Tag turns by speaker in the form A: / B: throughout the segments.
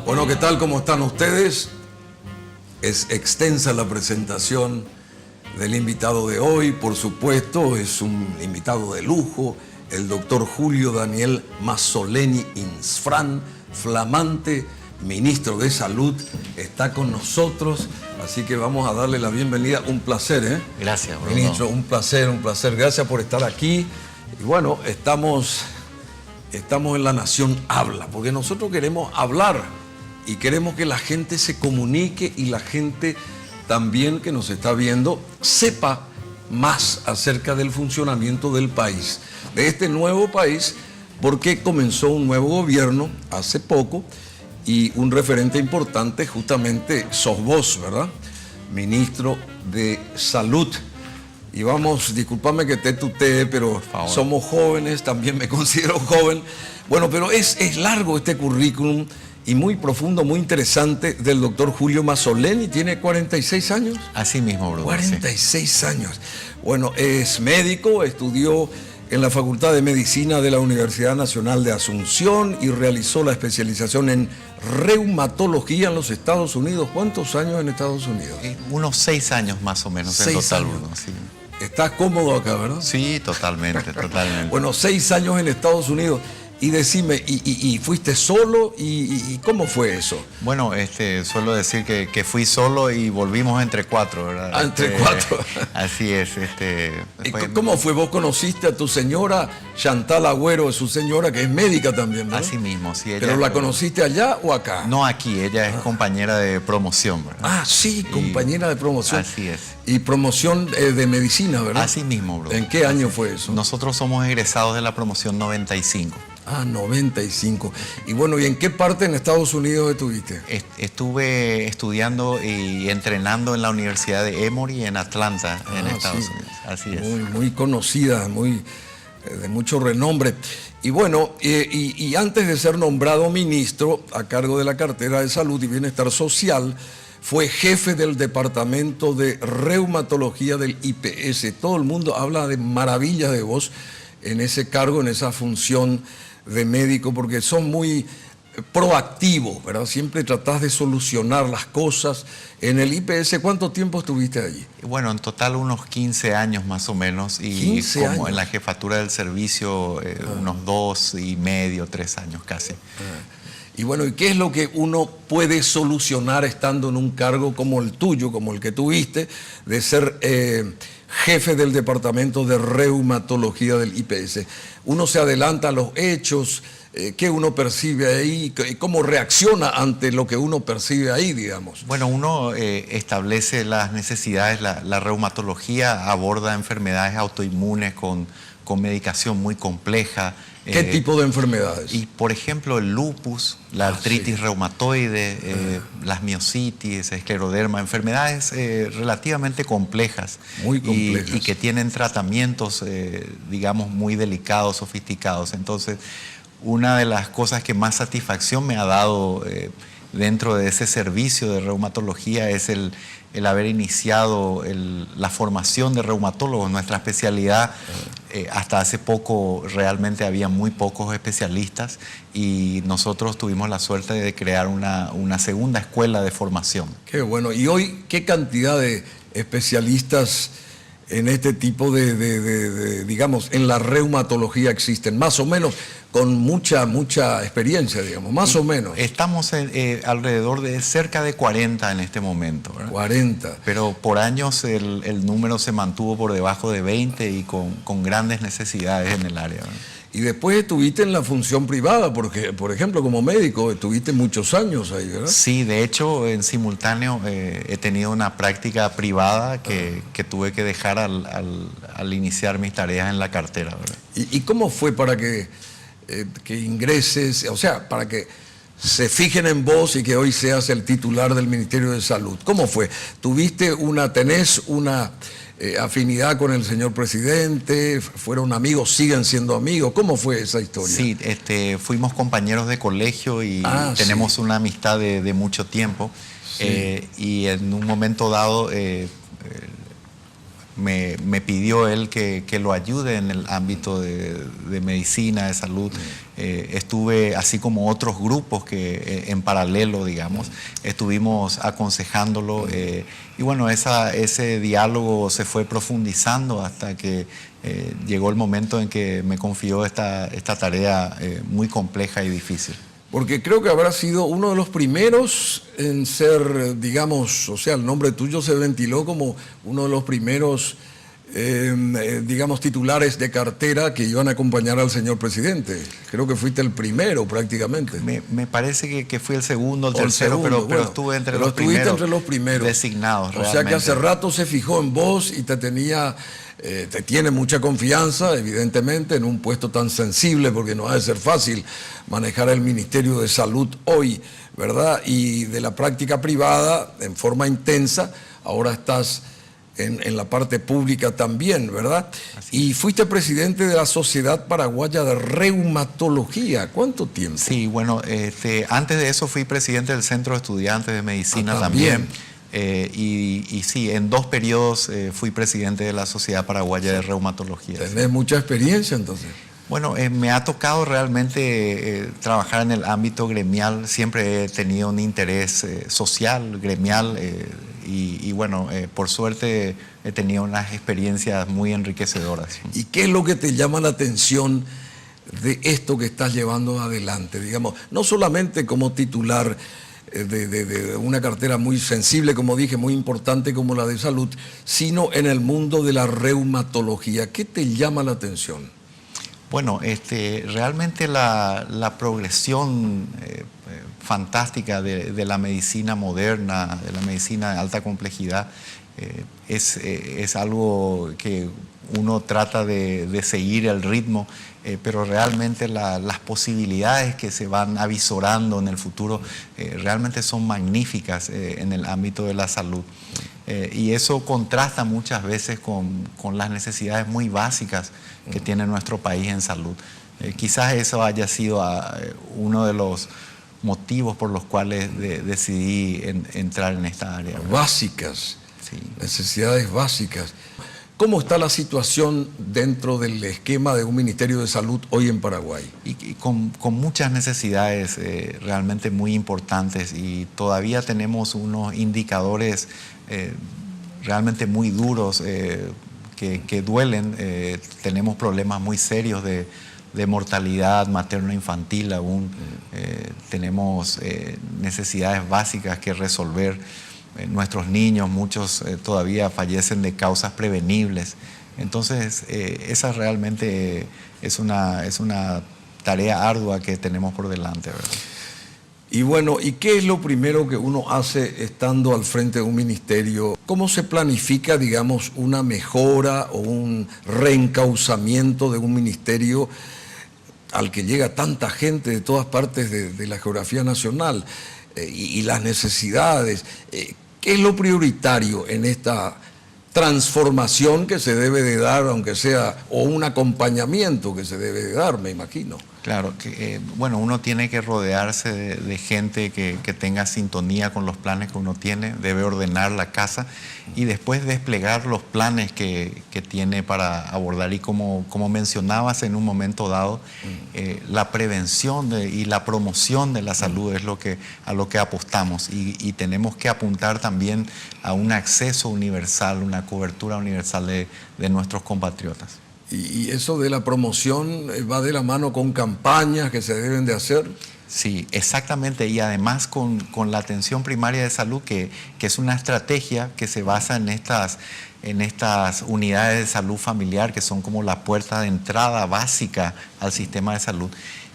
A: Bueno, ¿qué tal? ¿Cómo están ustedes? Es extensa la presentación del invitado de hoy, por supuesto, es un invitado de lujo, el doctor Julio Daniel Mazzoleni Insfrán, flamante ministro de Salud, está con nosotros, así que vamos a darle la bienvenida. Un placer, ¿eh?
B: Gracias, Bruno.
A: Ministro, un placer, gracias por estar aquí. Y bueno, estamos en La Nación Habla, porque nosotros queremos hablar y queremos que la gente se comunique y la gente también que nos está viendo sepa más acerca del funcionamiento del país, de este nuevo país, porque comenzó un nuevo gobierno hace poco y un referente importante justamente sos vos, ¿verdad? Ministro de Salud. Y vamos, discúlpame que te tutee, pero somos jóvenes, también me considero joven. Bueno, pero es largo este currículum y muy profundo, muy interesante del doctor Julio Mazzoleni. ¿Tiene 46 años?
B: Así mismo, Bruno.
A: 46 sí. años. Bueno, es médico, estudió en la Facultad de Medicina de la Universidad Nacional de Asunción y realizó la especialización en reumatología en los Estados Unidos. ¿Cuántos años en Estados Unidos?
B: Unos 6 años más o menos en total, Bruno. Sí.
A: Estás cómodo acá, ¿verdad?
B: Sí, totalmente, totalmente.
A: Bueno, 6 años en Estados Unidos. Y decime, ¿y fuiste solo? ¿Y cómo fue eso?
B: Bueno, suelo decir que fui solo y volvimos entre 4, ¿verdad?
A: Ah, entre 4.
B: Así es.
A: ¿Cómo fue? ¿Vos conociste a tu señora, Chantal Agüero, su señora, que es médica también, ¿verdad?
B: Así mismo, sí.
A: ¿Pero la conociste allá o acá?
B: No, aquí. Ella es compañera de promoción, ¿verdad?
A: Ah, sí, compañera de promoción.
B: Así es.
A: Y promoción de medicina, ¿verdad?
B: Así mismo, bro.
A: ¿En qué año fue eso?
B: Nosotros somos egresados de la promoción 95.
A: Ah, 95. Y bueno, ¿y en qué parte en Estados Unidos estuviste?
B: Estuve estudiando y entrenando en la Universidad de Emory en Atlanta, en Estados Unidos. Así es.
A: Muy conocida, de mucho renombre. Y bueno, y antes de ser nombrado ministro a cargo de la cartera de Salud y Bienestar Social, fue jefe del Departamento de Reumatología del IPS. Todo el mundo habla de maravillas de vos en ese cargo, en esa función de médico, porque son muy proactivos, ¿verdad? Siempre tratás de solucionar las cosas. En el IPS, ¿cuánto tiempo estuviste allí?
B: Bueno, en total unos 15 años más o menos. Y
A: 15
B: como
A: años.
B: En la jefatura del servicio, unos 2 y medio, 3 años casi.
A: Y bueno, ¿y qué es lo que uno puede solucionar estando en un cargo como el tuyo, como el que tuviste, de ser jefe del Departamento de Reumatología del IPS? Uno se adelanta a los hechos, ¿qué uno percibe ahí? ¿Cómo reacciona ante lo que uno percibe ahí, digamos?
B: Bueno, uno establece las necesidades. La reumatología aborda enfermedades autoinmunes con medicación muy compleja.
A: ¿Qué tipo de enfermedades?
B: Y por ejemplo el lupus, la artritis reumatoide, las miositis, escleroderma, enfermedades relativamente complejas.
A: Muy complejas.
B: Y que tienen tratamientos, digamos, muy delicados, sofisticados. Entonces, una de las cosas que más satisfacción me ha dado dentro de ese servicio de reumatología es el haber iniciado la formación de reumatólogos. Nuestra especialidad, hasta hace poco realmente había muy pocos especialistas y nosotros tuvimos la suerte de crear una segunda escuela de formación.
A: Qué bueno. ¿Y hoy qué cantidad de especialistas en este tipo digamos, en la reumatología existen? Más o menos, con mucha experiencia, digamos, más o menos.
B: Estamos alrededor de cerca de 40 en este momento, ¿verdad?
A: 40.
B: Pero por años el número se mantuvo por debajo de 20 y con grandes necesidades en el área, ¿verdad?
A: Y después estuviste en la función privada, porque, por ejemplo, como médico, estuviste muchos años ahí, ¿verdad?
B: Sí, de hecho, en simultáneo he tenido una práctica privada que tuve que dejar al iniciar mis tareas en la cartera, ¿verdad?
A: ¿Y cómo fue para que ingreses, o sea, para que se fijen en vos y que hoy seas el titular del Ministerio de Salud? ¿Cómo fue? ¿Tenés una afinidad con el señor presidente? ¿Fueron amigos? ¿Siguen siendo amigos? ¿Cómo fue esa historia?
B: Sí, fuimos compañeros de colegio y tenemos una amistad de mucho tiempo. Sí. Y en un momento dado me pidió él que lo ayude en el ámbito de medicina, de salud. Estuve, así como otros grupos que en paralelo, digamos, estuvimos aconsejándolo. Y bueno, ese diálogo se fue profundizando hasta que llegó el momento en que me confió esta tarea muy compleja y difícil.
A: Porque creo que habrá sido uno de los primeros en ser, digamos, o sea, el nombre tuyo se ventiló como uno de los primeros, digamos, titulares de cartera que iban a acompañar al señor presidente. Creo que fuiste el primero prácticamente.
B: Me parece que fui el segundo, el tercero, pero estuve entre los primeros designados.
A: O sea que hace rato se fijó en vos y te tiene mucha confianza, evidentemente, en un puesto tan sensible, porque no ha de ser fácil manejar el Ministerio de Salud hoy, ¿verdad? Y de la práctica privada en forma intensa, ahora estás en la parte pública también, ¿verdad? Y fuiste presidente de la Sociedad Paraguaya de Reumatología. ¿Cuánto tiempo?
B: Sí, bueno, antes de eso fui presidente del Centro de Estudiantes de Medicina también. Y sí, en 2 periodos fui presidente de la Sociedad Paraguaya de Reumatología.
A: ¿Tenés mucha experiencia entonces?
B: Bueno, me ha tocado realmente trabajar en el ámbito gremial. Siempre he tenido un interés social, gremial, y bueno, por suerte he tenido unas experiencias muy enriquecedoras.
A: ¿Y qué es lo que te llama la atención de esto que estás llevando adelante? Digamos, no solamente como titular de una cartera muy sensible, como dije, muy importante como la de salud, sino en el mundo de la reumatología. ¿Qué te llama la atención?
B: Bueno, realmente la progresión fantástica de la medicina moderna, de la medicina de alta complejidad, es algo que uno trata de seguir el ritmo, pero realmente las posibilidades que se van avisorando en el futuro realmente son magníficas en el ámbito de la salud. Y eso contrasta muchas veces con las necesidades muy básicas que tiene nuestro país en salud. Quizás eso haya sido uno de los motivos por los cuales decidí entrar en esta área.
A: Básicas,
B: sí.
A: Necesidades básicas. ¿Cómo está la situación dentro del esquema de un Ministerio de Salud hoy en Paraguay?
B: Y con muchas necesidades realmente muy importantes, y todavía tenemos unos indicadores realmente muy duros que duelen. Tenemos problemas muy serios de mortalidad materno-infantil aún. Tenemos necesidades básicas que resolver. Nuestros niños, muchos todavía fallecen de causas prevenibles. Entonces, esa realmente es una tarea ardua que tenemos por delante, ¿verdad?
A: Y bueno, ¿y qué es lo primero que uno hace estando al frente de un ministerio? ¿Cómo se planifica, digamos, una mejora o un reencauzamiento de un ministerio al que llega tanta gente de todas partes de la geografía nacional y las necesidades? ¿Qué es lo prioritario en esta transformación que se debe de dar, aunque sea, o un acompañamiento que se debe de dar, me imagino?
B: Claro, bueno, uno tiene que rodearse de gente que tenga sintonía con los planes que uno tiene, debe ordenar la casa y después desplegar los planes que tiene para abordar. Y como mencionabas en un momento dado, la prevención y la promoción de la salud es a lo que apostamos, y tenemos que apuntar también a un acceso universal, una cobertura universal de nuestros compatriotas.
A: Y eso de la promoción va de la mano con campañas que se deben de hacer.
B: Sí, exactamente, y además con la atención primaria de salud, que es una estrategia que se basa en estas unidades de salud familiar, que son como la puerta de entrada básica al sistema de salud.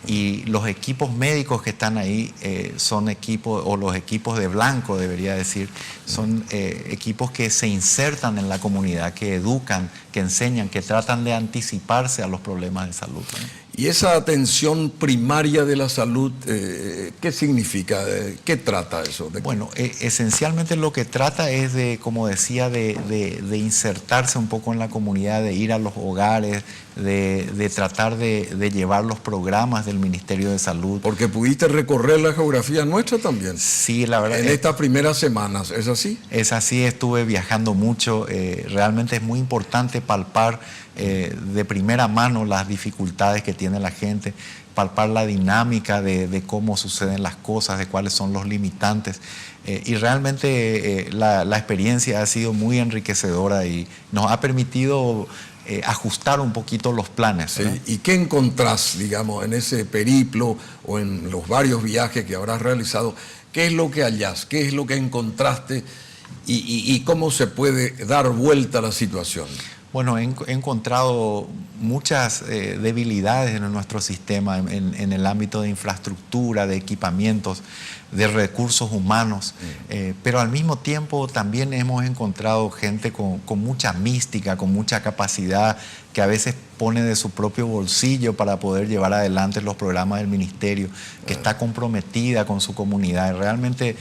B: Y los equipos médicos que están ahí son equipos, o los equipos de blanco debería decir, son equipos que se insertan en la comunidad, que educan, que enseñan, que tratan de anticiparse a los problemas de salud, ¿no?
A: Y esa atención primaria de la salud, ¿qué significa? ¿Qué trata eso?
B: Bueno, esencialmente lo que trata es de, como decía, de insertarse un poco en la comunidad, de ir a los hogares, de tratar de llevar los programas del Ministerio de Salud.
A: Porque pudiste recorrer la geografía nuestra también.
B: Sí, la verdad.
A: En estas primeras semanas, ¿es así?
B: Es así, estuve viajando mucho. Realmente es muy importante palpar de primera mano las dificultades que tiene la gente, palpar la dinámica de cómo suceden las cosas, de cuáles son los limitantes. Y realmente la experiencia ha sido muy enriquecedora y nos ha permitido ajustar un poquito los planes.
A: Sí. ¿Y qué encontrás, digamos, en ese periplo o en los varios viajes que habrás realizado? ¿Qué es lo que hallás? ¿Qué es lo que encontraste? ¿Y cómo se puede dar vuelta a la situación?
B: Bueno, he encontrado muchas debilidades en nuestro sistema en el ámbito de infraestructura, de equipamientos, de recursos humanos, pero al mismo tiempo también hemos encontrado gente con mucha mística, con mucha capacidad, que a veces pone de su propio bolsillo para poder llevar adelante los programas del ministerio, que está comprometida con su comunidad. Y realmente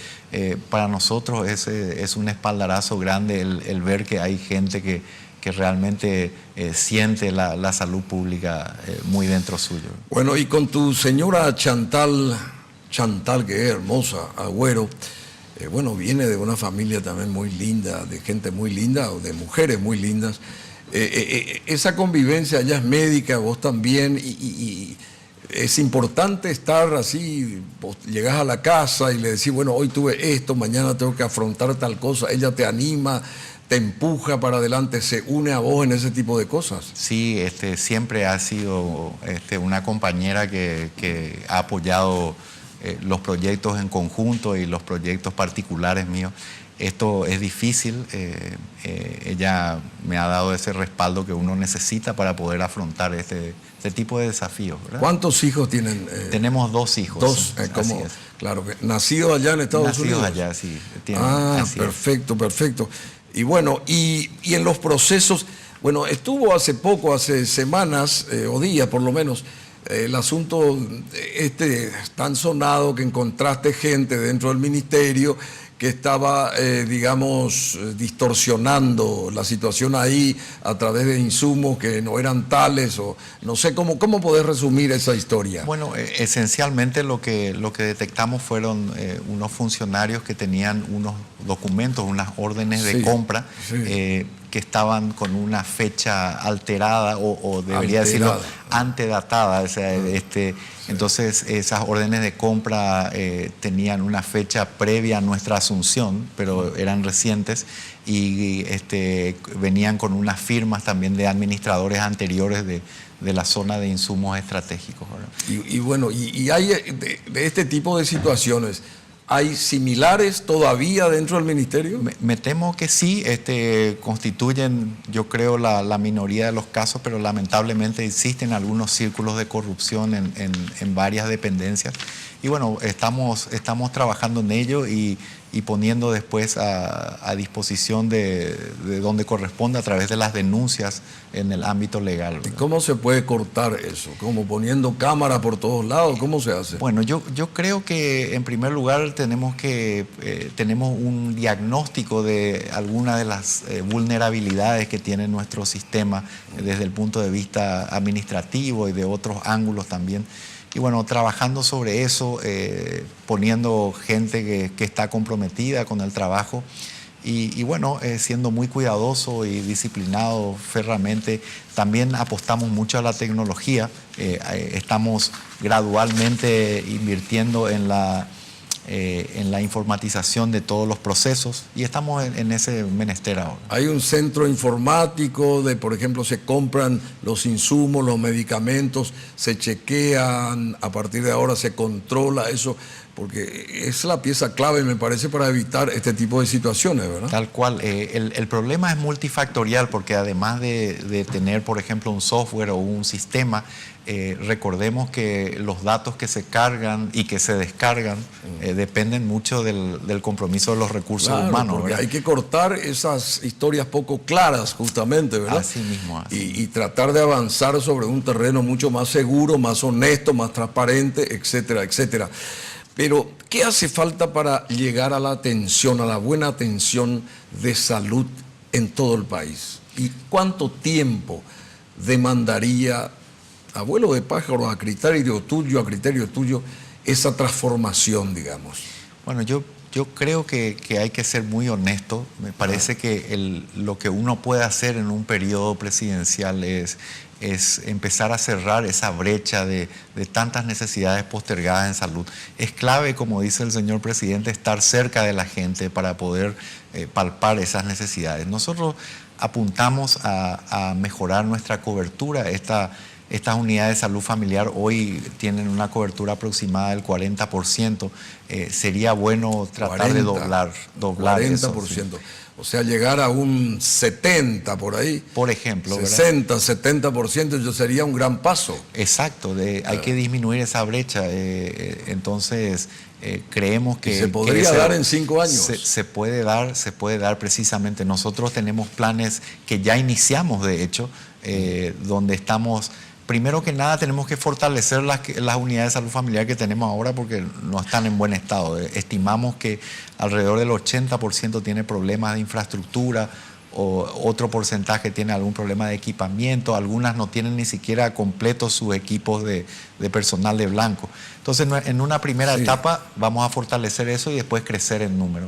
B: para nosotros es un espaldarazo grande el ver que hay gente que realmente siente la salud pública muy dentro suyo.
A: Bueno, y con tu señora Chantal, que es hermosa, Agüero, bueno, viene de una familia también muy linda, de gente muy linda, o de mujeres muy lindas. Esa convivencia, ella es médica, vos también, y es importante estar así, vos llegás a la casa y le decís, bueno, hoy tuve esto, mañana tengo que afrontar tal cosa, ella te anima, te empuja para adelante, se une a vos en ese tipo de cosas.
B: Sí, siempre ha sido una compañera que ha apoyado los proyectos en conjunto y los proyectos particulares míos. Esto es difícil, ella me ha dado ese respaldo que uno necesita para poder afrontar este tipo de desafíos, ¿verdad?
A: ¿Cuántos hijos tienen?
B: Tenemos 2 hijos.
A: 2,
B: ¿cómo?
A: Claro, nacidos allá en Estados Unidos.
B: Nacidos allá, sí.
A: Perfecto, perfecto. Y bueno, y en los procesos, bueno, estuvo hace poco, hace semanas o días por lo menos, el asunto tan sonado que encontraste gente dentro del ministerio que estaba, digamos, distorsionando la situación ahí a través de insumos que no eran tales, o no sé, ¿cómo podés resumir esa historia?
B: Bueno, esencialmente lo que detectamos fueron unos funcionarios que tenían unos documentos, unas órdenes de compra, que estaban con una fecha alterada o debería decirlo, antedatada. O sea, entonces esas órdenes de compra tenían una fecha previa a nuestra asunción, pero eran recientes y venían con unas firmas también de administradores anteriores de la zona de insumos estratégicos, ¿verdad?
A: Y bueno, y hay de este tipo de situaciones, ¿hay similares todavía dentro del ministerio?
B: Me temo que sí, constituyen, yo creo, la minoría de los casos, pero lamentablemente existen algunos círculos de corrupción en varias dependencias. Y bueno, estamos trabajando en ello y poniendo después a disposición de donde corresponde a través de las denuncias en el ámbito legal, ¿verdad?
A: ¿Y cómo se puede cortar eso? ¿Cómo poniendo cámara por todos lados? ¿Cómo se hace?
B: Bueno, yo creo que en primer lugar tenemos un diagnóstico de algunas de las vulnerabilidades que tiene nuestro sistema desde el punto de vista administrativo y de otros ángulos también. Y bueno, trabajando sobre eso, poniendo gente que está comprometida con el trabajo y bueno, siendo muy cuidadoso y disciplinado ferramente. También apostamos mucho a la tecnología. Estamos gradualmente invirtiendo en la informatización de todos los procesos y estamos en ese menester ahora.
A: Hay un centro informático por ejemplo, se compran los insumos, los medicamentos, se chequean, a partir de ahora se controla eso, porque es la pieza clave, me parece, para evitar este tipo de situaciones, ¿verdad?
B: Tal cual. El problema es multifactorial, porque además de tener, por ejemplo, un software o un sistema, recordemos que los datos que se cargan y que se descargan dependen mucho del compromiso de los recursos humanos, ¿verdad?
A: Hay que cortar esas historias poco claras, justamente, ¿verdad?
B: Así mismo.
A: Y tratar de avanzar sobre un terreno mucho más seguro, más honesto, más transparente, etcétera, etcétera. Pero, ¿qué hace falta para llegar a la atención, a la buena atención de salud en todo el país? ¿Y cuánto tiempo demandaría, a vuelo de pájaro, a criterio tuyo, esa transformación, digamos?
B: Bueno, yo creo que hay que ser muy honesto. Me parece que lo que uno puede hacer en un periodo presidencial es empezar a cerrar esa brecha de tantas necesidades postergadas en salud. Es clave, como dice el señor presidente, estar cerca de la gente para poder palpar esas necesidades. Nosotros apuntamos a mejorar nuestra cobertura. Estas unidades de salud familiar hoy tienen una cobertura aproximada del 40%. Sería bueno tratar de doblar 40%.
A: Eso, sí. O sea, llegar a un 70% por ahí.
B: Por ejemplo,
A: 60, 70%, eso sería un gran paso.
B: Exacto, hay que disminuir esa brecha. Entonces, creemos que...
A: ¿Se podría dar en 5 años?
B: Se puede dar precisamente. Nosotros tenemos planes que ya iniciamos, de hecho, donde estamos... Primero que nada tenemos que fortalecer las unidades de salud familiar que tenemos ahora porque no están en buen estado. Estimamos que alrededor del 80% tiene problemas de infraestructura, o otro porcentaje tiene algún problema de equipamiento, algunas no tienen ni siquiera completos sus equipos de personal de blanco. Entonces, en una primera etapa vamos a fortalecer eso y después crecer en número.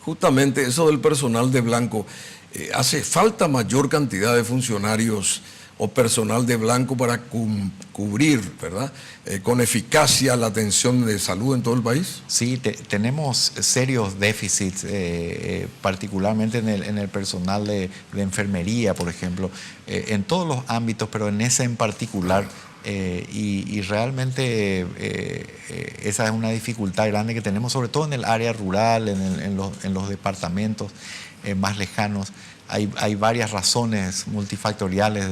A: Justamente eso del personal de blanco, hace falta mayor cantidad de funcionarios o personal de blanco para cubrir, ¿verdad?, con eficacia la atención de salud en todo el país.
B: Sí, tenemos serios déficits, particularmente en el personal de enfermería, por ejemplo, en todos los ámbitos, pero en ese en particular. Y realmente esa es una dificultad grande que tenemos, sobre todo en el área rural, en los departamentos más lejanos. Hay varias razones multifactoriales,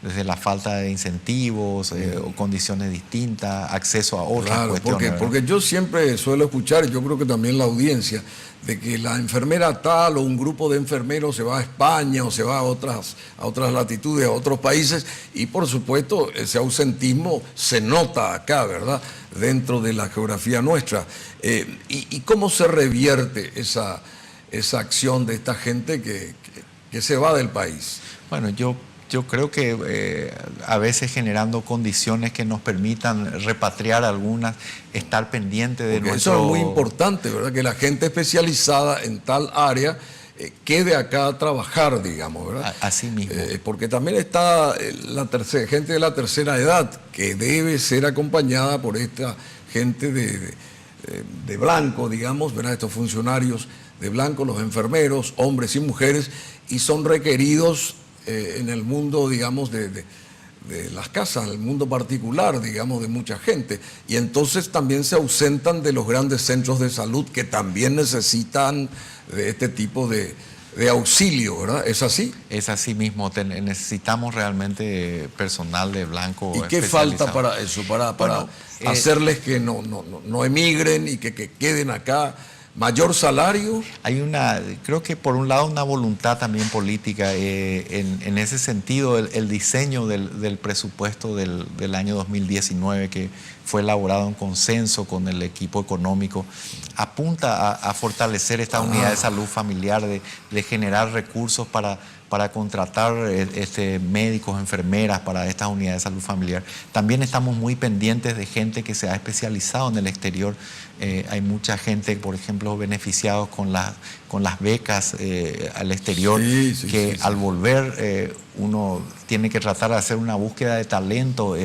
B: desde la falta de incentivos, o condiciones distintas, acceso a otras cuestiones.
A: Porque yo siempre suelo escuchar, y yo creo que también la audiencia, de que la enfermera tal o un grupo de enfermeros se va a España o se va a otras latitudes, a otros países, y por supuesto ese ausentismo se nota acá, ¿verdad?, dentro de la geografía nuestra. ¿Y cómo se revierte esa acción de esta gente que se va del país?
B: Bueno, yo creo que a veces generando condiciones que nos permitan repatriar algunas, estar pendiente de nuestro...
A: Eso es muy importante, ¿verdad?, que la gente especializada en tal área quede acá a trabajar, digamos, ¿verdad?
B: Así mismo.
A: Porque también está gente de la tercera edad que debe ser acompañada por esta gente de blanco, digamos, ¿verdad?, estos funcionarios de blanco, los enfermeros, hombres y mujeres, y son requeridos en el mundo, digamos, de las casas, en el mundo particular, digamos, de mucha gente. Y entonces también se ausentan de los grandes centros de salud que también necesitan de este tipo de auxilio, ¿verdad? ¿Es así?
B: Es así mismo. Necesitamos realmente personal de blanco.
A: ¿Y qué falta para eso? Para hacerles que no emigren y que queden acá. ¿Mayor salario?
B: Creo que por un lado una voluntad también política. En ese sentido, el diseño del presupuesto del año 2019, que fue elaborado en consenso con el equipo económico, apunta a fortalecer esta unidad de salud familiar, de generar recursos para contratar médicos, enfermeras para estas unidades de salud familiar. También estamos muy pendientes de gente que se ha especializado en el exterior. Hay mucha gente, por ejemplo, beneficiados con las becas al exterior, al volver uno tiene que tratar de hacer una búsqueda de talento,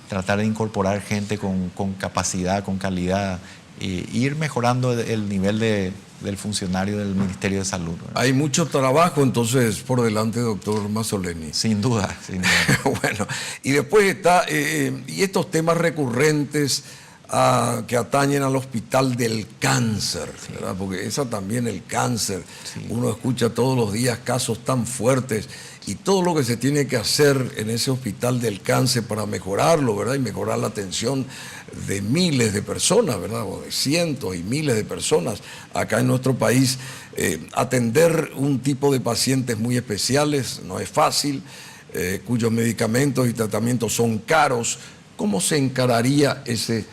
B: tratar de incorporar gente con capacidad, con calidad, ir mejorando el nivel del funcionario del Ministerio de Salud, ¿verdad?
A: Hay mucho trabajo entonces por delante, doctor Mazzoleni.
B: Sin duda.
A: Bueno, y después está, y estos temas recurrentes que atañen al hospital del cáncer, ¿verdad? Porque esa también, el cáncer, uno escucha todos los días casos tan fuertes y todo lo que se tiene que hacer en ese hospital del cáncer para mejorarlo, ¿verdad? Y mejorar la atención de miles de personas, ¿verdad? O de cientos y miles de personas acá en nuestro país. Atender un tipo de pacientes muy especiales no es fácil, cuyos medicamentos y tratamientos son caros. ¿Cómo se encararía ese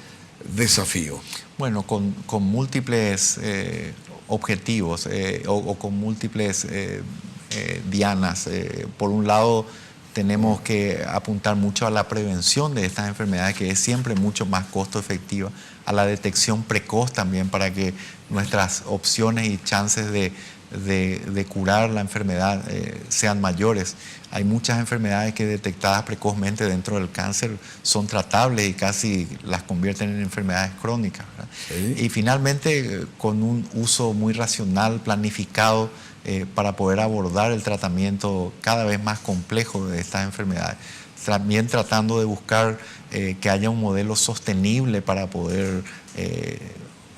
A: desafío?
B: Bueno, con múltiples objetivos o con múltiples dianas. Por un lado, tenemos que apuntar mucho a la prevención de estas enfermedades, que es siempre mucho más costo efectiva, a la detección precoz también, para que nuestras opciones y chances de curar la enfermedad sean mayores. Hay muchas enfermedades que detectadas precozmente dentro del cáncer son tratables y casi las convierten en enfermedades crónicas, ¿verdad? Sí. Y finalmente, con un uso muy racional, planificado, para poder abordar el tratamiento cada vez más complejo de estas enfermedades. También tratando de buscar que haya un modelo sostenible para poder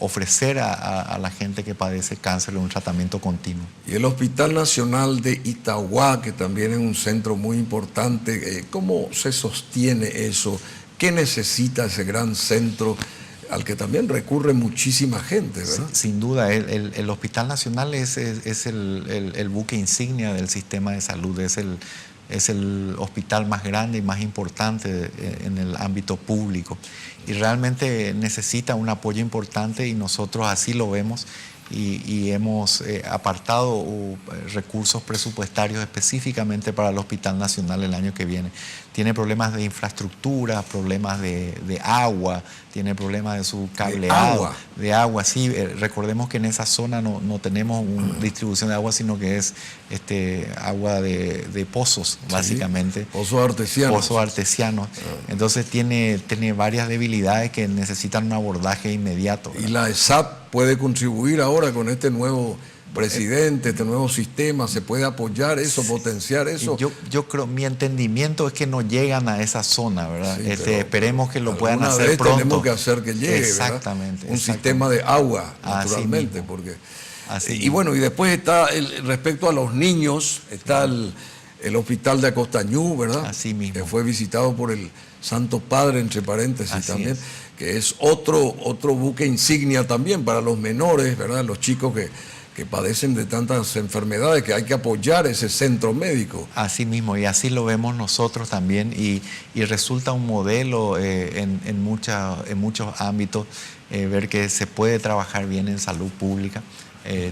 B: ofrecer a la gente que padece cáncer un tratamiento continuo.
A: Y el Hospital Nacional de Itauguá, que también es un centro muy importante, ¿cómo se sostiene eso? ¿Qué necesita ese gran centro al que también recurre muchísima gente, ¿verdad?
B: Sin duda, el Hospital Nacional es el buque insignia del sistema de salud, es el hospital más grande y más importante en el ámbito público, y realmente necesita un apoyo importante, y nosotros así lo vemos, y hemos apartado recursos presupuestarios específicamente para el Hospital Nacional el año que viene. Tiene problemas de infraestructura, problemas de agua, tiene problemas de su cableado. De agua, sí. Recordemos que en esa zona no tenemos una distribución de agua, sino que es agua de pozos, básicamente. Sí,
A: pozos artesianos.
B: Pozos artesianos. Entonces tiene varias debilidades que necesitan un abordaje inmediato, ¿verdad?
A: Y la ESAP puede contribuir ahora con este nuevo presidente, este nuevo sistema, ¿se puede apoyar eso, potenciar eso?
B: Yo creo, mi entendimiento es que no llegan a esa zona, ¿verdad?
A: Sí,
B: esperemos que lo puedan hacer pronto.
A: Tenemos que hacer que llegue,
B: exactamente,
A: ¿verdad? Un sistema de agua, naturalmente, porque... y bueno, y después está, respecto a los niños, está el hospital de Acostañú, ¿verdad?
B: Así mismo.
A: Que fue visitado por el Santo Padre, entre paréntesis. Así también, es. Que es otro buque insignia también para los menores, ¿verdad? Los chicos que padecen de tantas enfermedades, que hay que apoyar ese centro médico.
B: Así mismo, y así lo vemos nosotros también, y resulta un modelo en muchos ámbitos, ver que se puede trabajar bien en salud pública.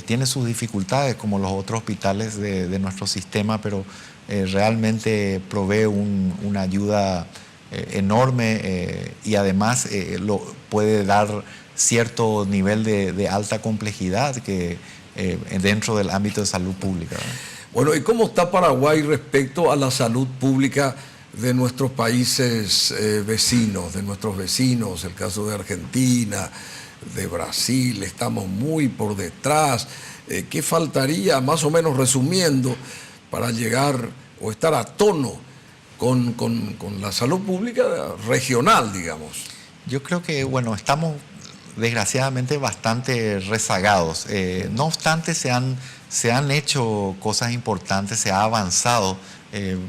B: Tiene sus dificultades como los otros hospitales de nuestro sistema, pero realmente provee una ayuda enorme, y además puede dar cierto nivel de alta complejidad dentro del ámbito de salud pública, ¿verdad?
A: Bueno, ¿y cómo está Paraguay respecto a la salud pública de nuestros países vecinos, de nuestros vecinos? El caso de Argentina, de Brasil, estamos muy por detrás. ¿Qué faltaría, más o menos resumiendo, para llegar o estar a tono con la salud pública regional, digamos?
B: Yo creo que, bueno, estamos desgraciadamente bastante rezagados. No obstante, se han hecho cosas importantes, se ha avanzado.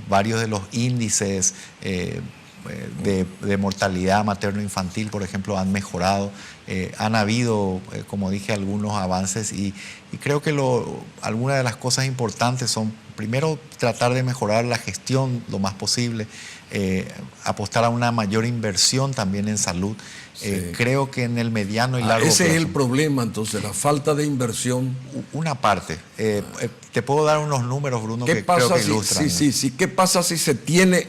B: Varios de los índices de mortalidad materno-infantil, por ejemplo, han mejorado. Han habido, como dije, algunos avances, y creo que algunas de las cosas importantes son, primero, tratar de mejorar la gestión lo más posible, apostar a una mayor inversión también en salud. Sí. Creo que en el mediano y largo plazo.
A: Ese es el problema, entonces, la falta de inversión.
B: Una parte. Te puedo dar unos números, Bruno, que creo que ilustran.
A: Sí. ¿Qué pasa si se tiene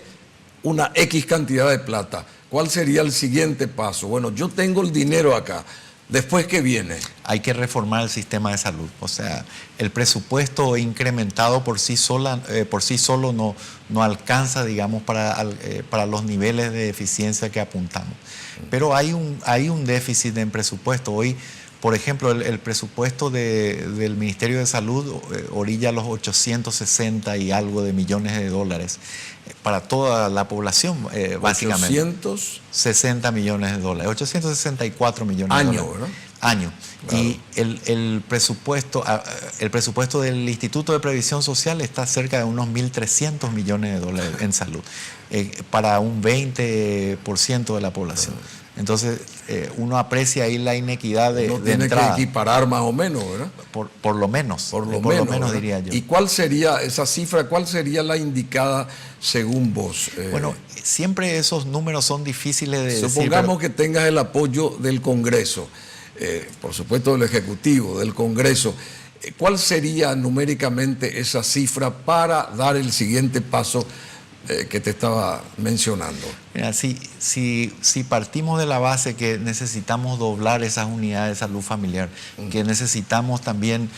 A: una X cantidad de plata? ¿Cuál sería el siguiente paso? Bueno, yo tengo el dinero acá. ¿Después qué viene?
B: Hay que reformar el sistema de salud. O sea, el presupuesto incrementado por sí solo no alcanza, digamos, para los niveles de eficiencia que apuntamos. Pero hay un déficit en presupuesto. Hoy, por ejemplo, el presupuesto del Ministerio de Salud orilla los 860 y algo de millones de dólares para toda la población, básicamente. 860 millones de dólares, 864 millones de dólares.
A: ¿Verdad?
B: Año. Claro. Y el presupuesto del Instituto de Previsión Social está cerca de unos 1.300 millones de dólares en salud, para un 20% de la población. Entonces, uno aprecia ahí la inequidad de entrada.
A: Tiene que equiparar más o menos, ¿verdad?
B: Por lo menos. Por lo menos diría yo.
A: ¿Y cuál sería esa cifra? ¿Cuál sería la indicada según vos?
B: Bueno, siempre esos números son difíciles de decir.
A: Supongamos que tengas el apoyo del Congreso, por supuesto del Ejecutivo, del Congreso. ¿Cuál sería numéricamente esa cifra para dar el siguiente paso que te estaba mencionando.
B: Mira, si partimos de la base que necesitamos doblar esas unidades de salud familiar, que necesitamos también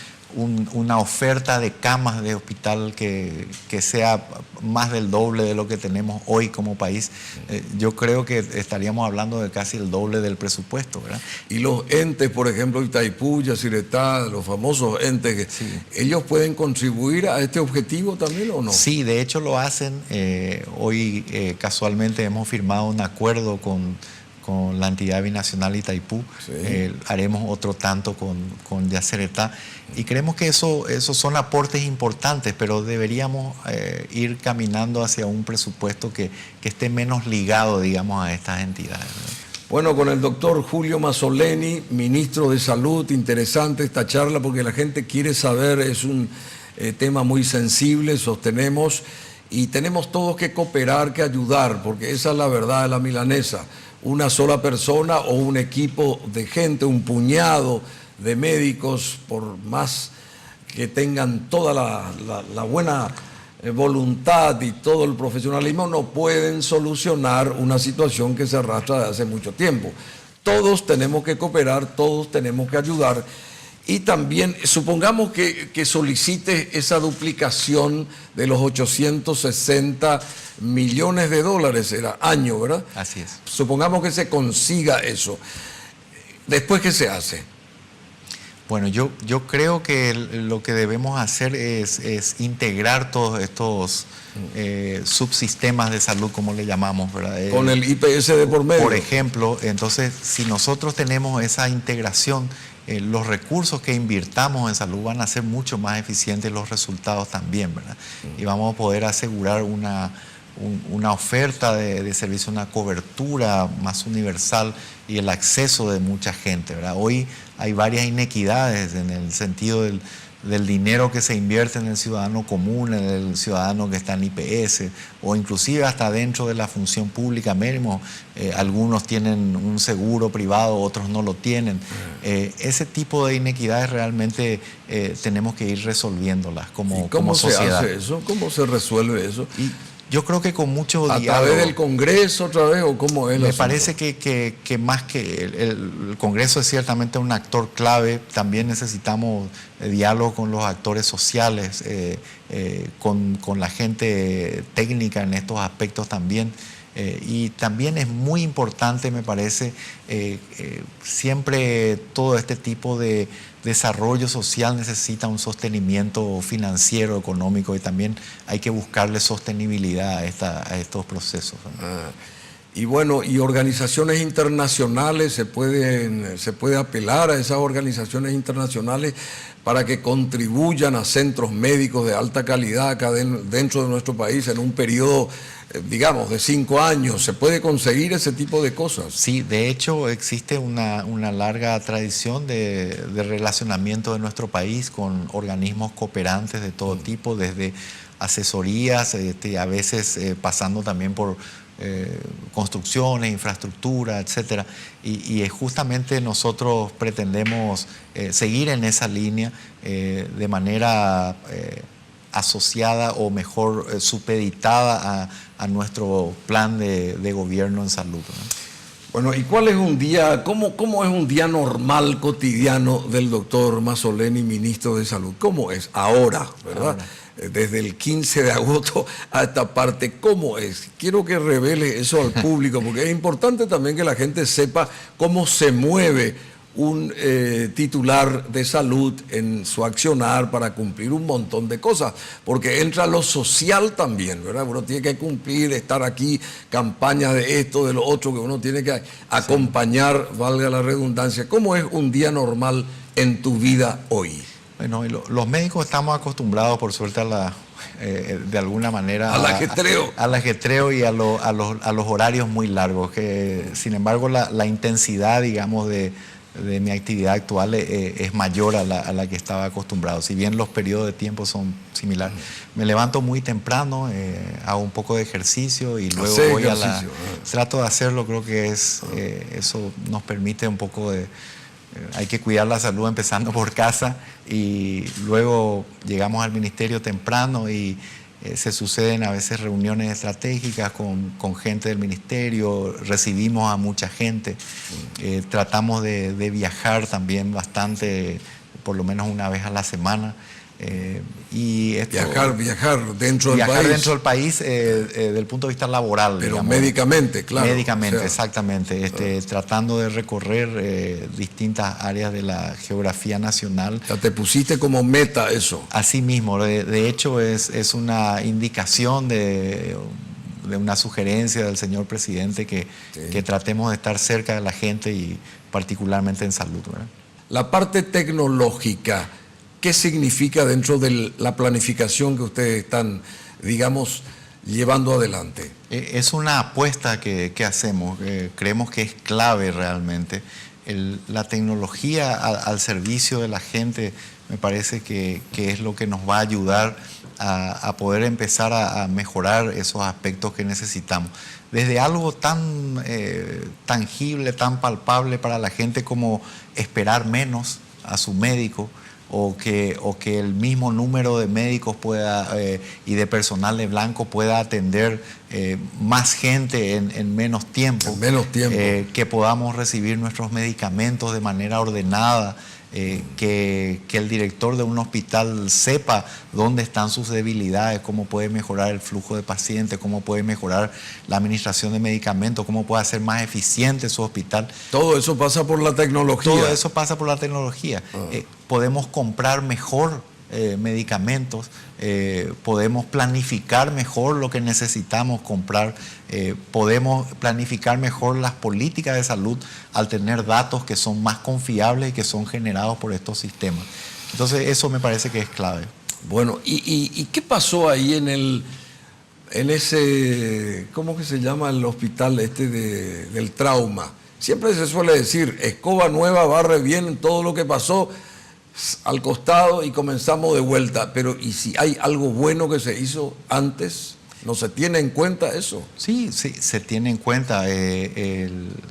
B: una oferta de camas de hospital que sea más del doble de lo que tenemos hoy como país, yo creo que estaríamos hablando de casi el doble del presupuesto, ¿verdad?
A: Y los entes, por ejemplo, Itaipú, Yacyretá, los famosos entes, ¿ellos pueden contribuir a este objetivo también o no?
B: Sí, de hecho lo hacen. Hoy casualmente hemos firmado un acuerdo con la entidad binacional Itaipú. Sí. Haremos otro tanto con Yacyretá. Y creemos que esos son aportes importantes, pero deberíamos ir caminando hacia un presupuesto que esté menos ligado, digamos, a estas entidades, ¿no?
A: Bueno, con el doctor Julio Mazzoleni, ministro de Salud, interesante esta charla porque la gente quiere saber, es un tema muy sensible, sostenemos, y tenemos todos que cooperar, que ayudar, porque esa es la verdad de la milanesa. Una sola persona o un equipo de gente, un puñado de médicos, por más que tengan toda la buena voluntad y todo el profesionalismo, no pueden solucionar una situación que se arrastra desde hace mucho tiempo. Todos tenemos que cooperar, todos tenemos que ayudar. Y también, supongamos que solicite esa duplicación de los 860 millones de dólares, era año, ¿verdad?
B: Así es.
A: Supongamos que se consiga eso. ¿Después qué se hace?
B: Bueno, yo creo que lo que debemos hacer es integrar todos estos subsistemas de salud, como le llamamos, ¿verdad?
A: Con el IPS de por medio.
B: Por ejemplo, entonces, si nosotros tenemos esa integración, los recursos que invirtamos en salud van a ser mucho más eficientes, los resultados también, ¿verdad? Y vamos a poder asegurar una oferta de servicio, una cobertura más universal y el acceso de mucha gente, ¿verdad? Hoy hay varias inequidades en el sentido del dinero que se invierte en el ciudadano común, en el ciudadano que está en IPS, o inclusive hasta dentro de la función pública mismo. Algunos tienen un seguro privado, otros no lo tienen. Ese tipo de inequidades realmente tenemos que ir resolviéndolas como sociedad.
A: ¿Cómo se hace eso? ¿Cómo se resuelve eso?
B: Yo creo que con mucho diálogo.
A: ¿A través del Congreso otra vez o cómo es?
B: Me parece que más que el Congreso es ciertamente un actor clave, también necesitamos diálogo con los actores sociales, con la gente técnica en estos aspectos también. Y también es muy importante, me parece, siempre todo este tipo de desarrollo social necesita un sostenimiento financiero, económico, y también hay que buscarle sostenibilidad a estos procesos, ¿no?
A: Y bueno, y organizaciones internacionales, se puede apelar a esas organizaciones internacionales para que contribuyan a centros médicos de alta calidad acá dentro de nuestro país en un periodo, digamos, de 5 años. ¿Se puede conseguir ese tipo de cosas?
B: Sí, de hecho existe una larga tradición de relacionamiento de nuestro país con organismos cooperantes de todo tipo, desde asesorías, a veces pasando también por construcciones, infraestructura, etcétera, y justamente nosotros pretendemos seguir en esa línea de manera asociada o mejor supeditada a nuestro plan de gobierno en salud, ¿no?
A: Bueno, ¿y cuál es un día, cómo es un día normal, cotidiano del doctor Mazzoleni, ministro de Salud? ¿Cómo es ahora, verdad? Ahora. Desde el 15 de agosto a esta parte, ¿cómo es? Quiero que revele eso al público, porque es importante también que la gente sepa cómo se mueve un titular de salud en su accionar para cumplir un montón de cosas, porque entra lo social también, ¿verdad? Uno tiene que cumplir, estar aquí, campañas de esto, de lo otro, que uno tiene que acompañar, valga la redundancia. ¿Cómo es un día normal en tu vida hoy?
B: Bueno, los médicos estamos acostumbrados, por suerte, de alguna manera
A: al ajetreo.
B: Al ajetreo y a los horarios muy largos, que sin embargo la intensidad, digamos, de mi actividad actual es mayor a la que estaba acostumbrado, si bien los periodos de tiempo son similares. Me levanto muy temprano, hago un poco de ejercicio y luego voy trato de hacerlo, creo que eso nos permite un poco de... hay que cuidar la salud empezando por casa, y luego llegamos al ministerio temprano y Se suceden a veces reuniones estratégicas con gente del ministerio, recibimos a mucha gente, tratamos de viajar también bastante, por lo menos una vez a la semana. Y esto,
A: viajar dentro del país.
B: Dentro del país del punto de vista laboral.
A: Pero
B: digamos,
A: médicamente, claro.
B: Médicamente, o sea, exactamente. Tratando de recorrer distintas áreas de la geografía nacional.
A: Ya te pusiste como meta eso.
B: Así mismo, de hecho es una indicación de una sugerencia del señor presidente que tratemos de estar cerca de la gente y particularmente en salud, ¿verdad?
A: La parte tecnológica, ¿qué significa dentro de la planificación que ustedes están, digamos, llevando adelante?
B: Es una apuesta que hacemos, creemos que es clave realmente. La tecnología al servicio de la gente me parece que es lo que nos va a ayudar a poder empezar a mejorar esos aspectos que necesitamos. Desde algo tan tangible, tan palpable para la gente como esperar menos a su médico, o que el mismo número de médicos y de personal de blanco pueda atender más gente en menos tiempo.
A: En menos tiempo.
B: Que podamos recibir nuestros medicamentos de manera ordenada, que el director de un hospital sepa dónde están sus debilidades, cómo puede mejorar el flujo de pacientes, cómo puede mejorar la administración de medicamentos, cómo puede hacer más eficiente su hospital.
A: Todo eso pasa por la tecnología.
B: Todo eso pasa por la tecnología. Podemos comprar mejor medicamentos, podemos planificar mejor lo que necesitamos comprar, podemos planificar mejor las políticas de salud al tener datos que son más confiables y que son generados por estos sistemas. Entonces eso me parece que es clave.
A: Bueno, ¿y qué pasó ahí en ese, ¿cómo que se llama el hospital del trauma? Siempre se suele decir, escoba nueva, barre bien todo lo que pasó al costado y comenzamos de vuelta. Pero ¿y si hay algo bueno que se hizo antes? ¿No se tiene en cuenta eso?
B: Sí, se tiene en cuenta.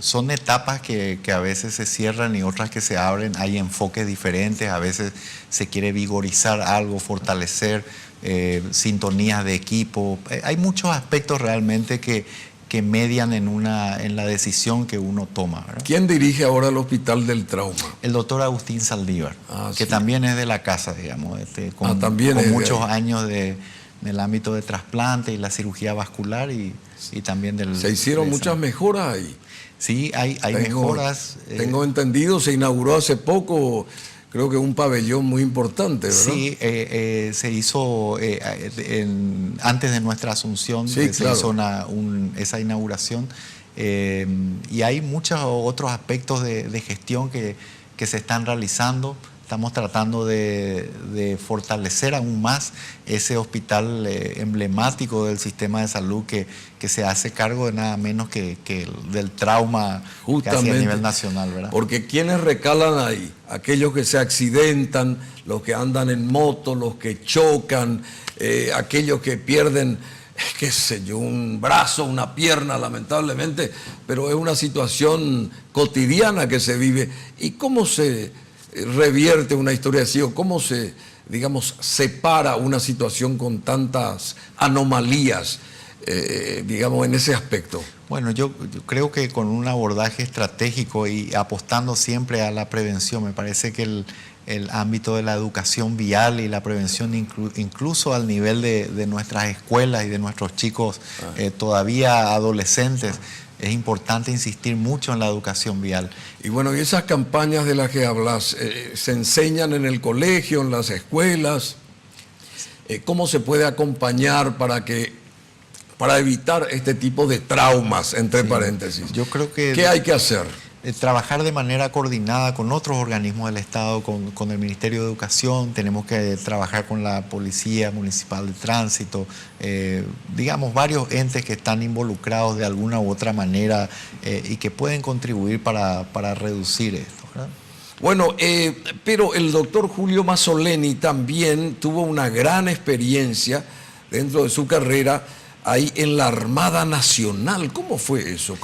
B: Son etapas que a veces se cierran y otras que se abren. Hay enfoques diferentes. A veces se quiere vigorizar algo, fortalecer sintonías de equipo. Hay muchos aspectos realmente que median en la decisión que uno toma, ¿verdad?
A: ¿Quién dirige ahora el Hospital del Trauma?
B: El doctor Agustín Saldívar, que
A: sí.
B: También es de la casa, digamos, con muchos años del ámbito de trasplante y la cirugía vascular y también del...
A: Se hicieron muchas mejoras ahí.
B: Sí, hay mejoras.
A: Tengo entendido, se inauguró hace poco, creo que un pabellón muy importante, ¿verdad?
B: Sí, se hizo antes de nuestra asunción,
A: sí,
B: se hizo esa inauguración, y hay muchos otros aspectos de gestión que se están realizando. Estamos tratando de fortalecer aún más ese hospital emblemático del sistema de salud que se hace cargo de nada menos que del trauma casi a nivel nacional, ¿verdad?
A: Porque ¿quiénes recalan ahí? Aquellos que se accidentan, los que andan en moto, los que chocan, aquellos que pierden, qué sé yo, un brazo, una pierna, lamentablemente, pero es una situación cotidiana que se vive. ¿Y cómo se revierte una historia así, o cómo se, digamos, separa una situación con tantas anomalías, digamos, en ese aspecto?
B: Bueno, yo creo que con un abordaje estratégico y apostando siempre a la prevención, me parece que el ámbito de la educación vial y la prevención incluso al nivel de nuestras escuelas y de nuestros chicos todavía adolescentes, es importante insistir mucho en la educación vial.
A: Y bueno, y esas campañas de las que hablas, ¿se enseñan en el colegio, en las escuelas? ¿Cómo se puede acompañar para evitar este tipo de traumas, entre paréntesis?
B: Yo creo que...
A: ¿Qué hay que hacer?
B: Trabajar de manera coordinada con otros organismos del Estado, con el Ministerio de Educación, tenemos que trabajar con la Policía Municipal de Tránsito, digamos, varios entes que están involucrados de alguna u otra manera y que pueden contribuir para reducir esto, ¿verdad?
A: Bueno, pero el doctor Julio Mazzoleni también tuvo una gran experiencia dentro de su carrera ahí en la Armada Nacional. ¿Cómo fue eso?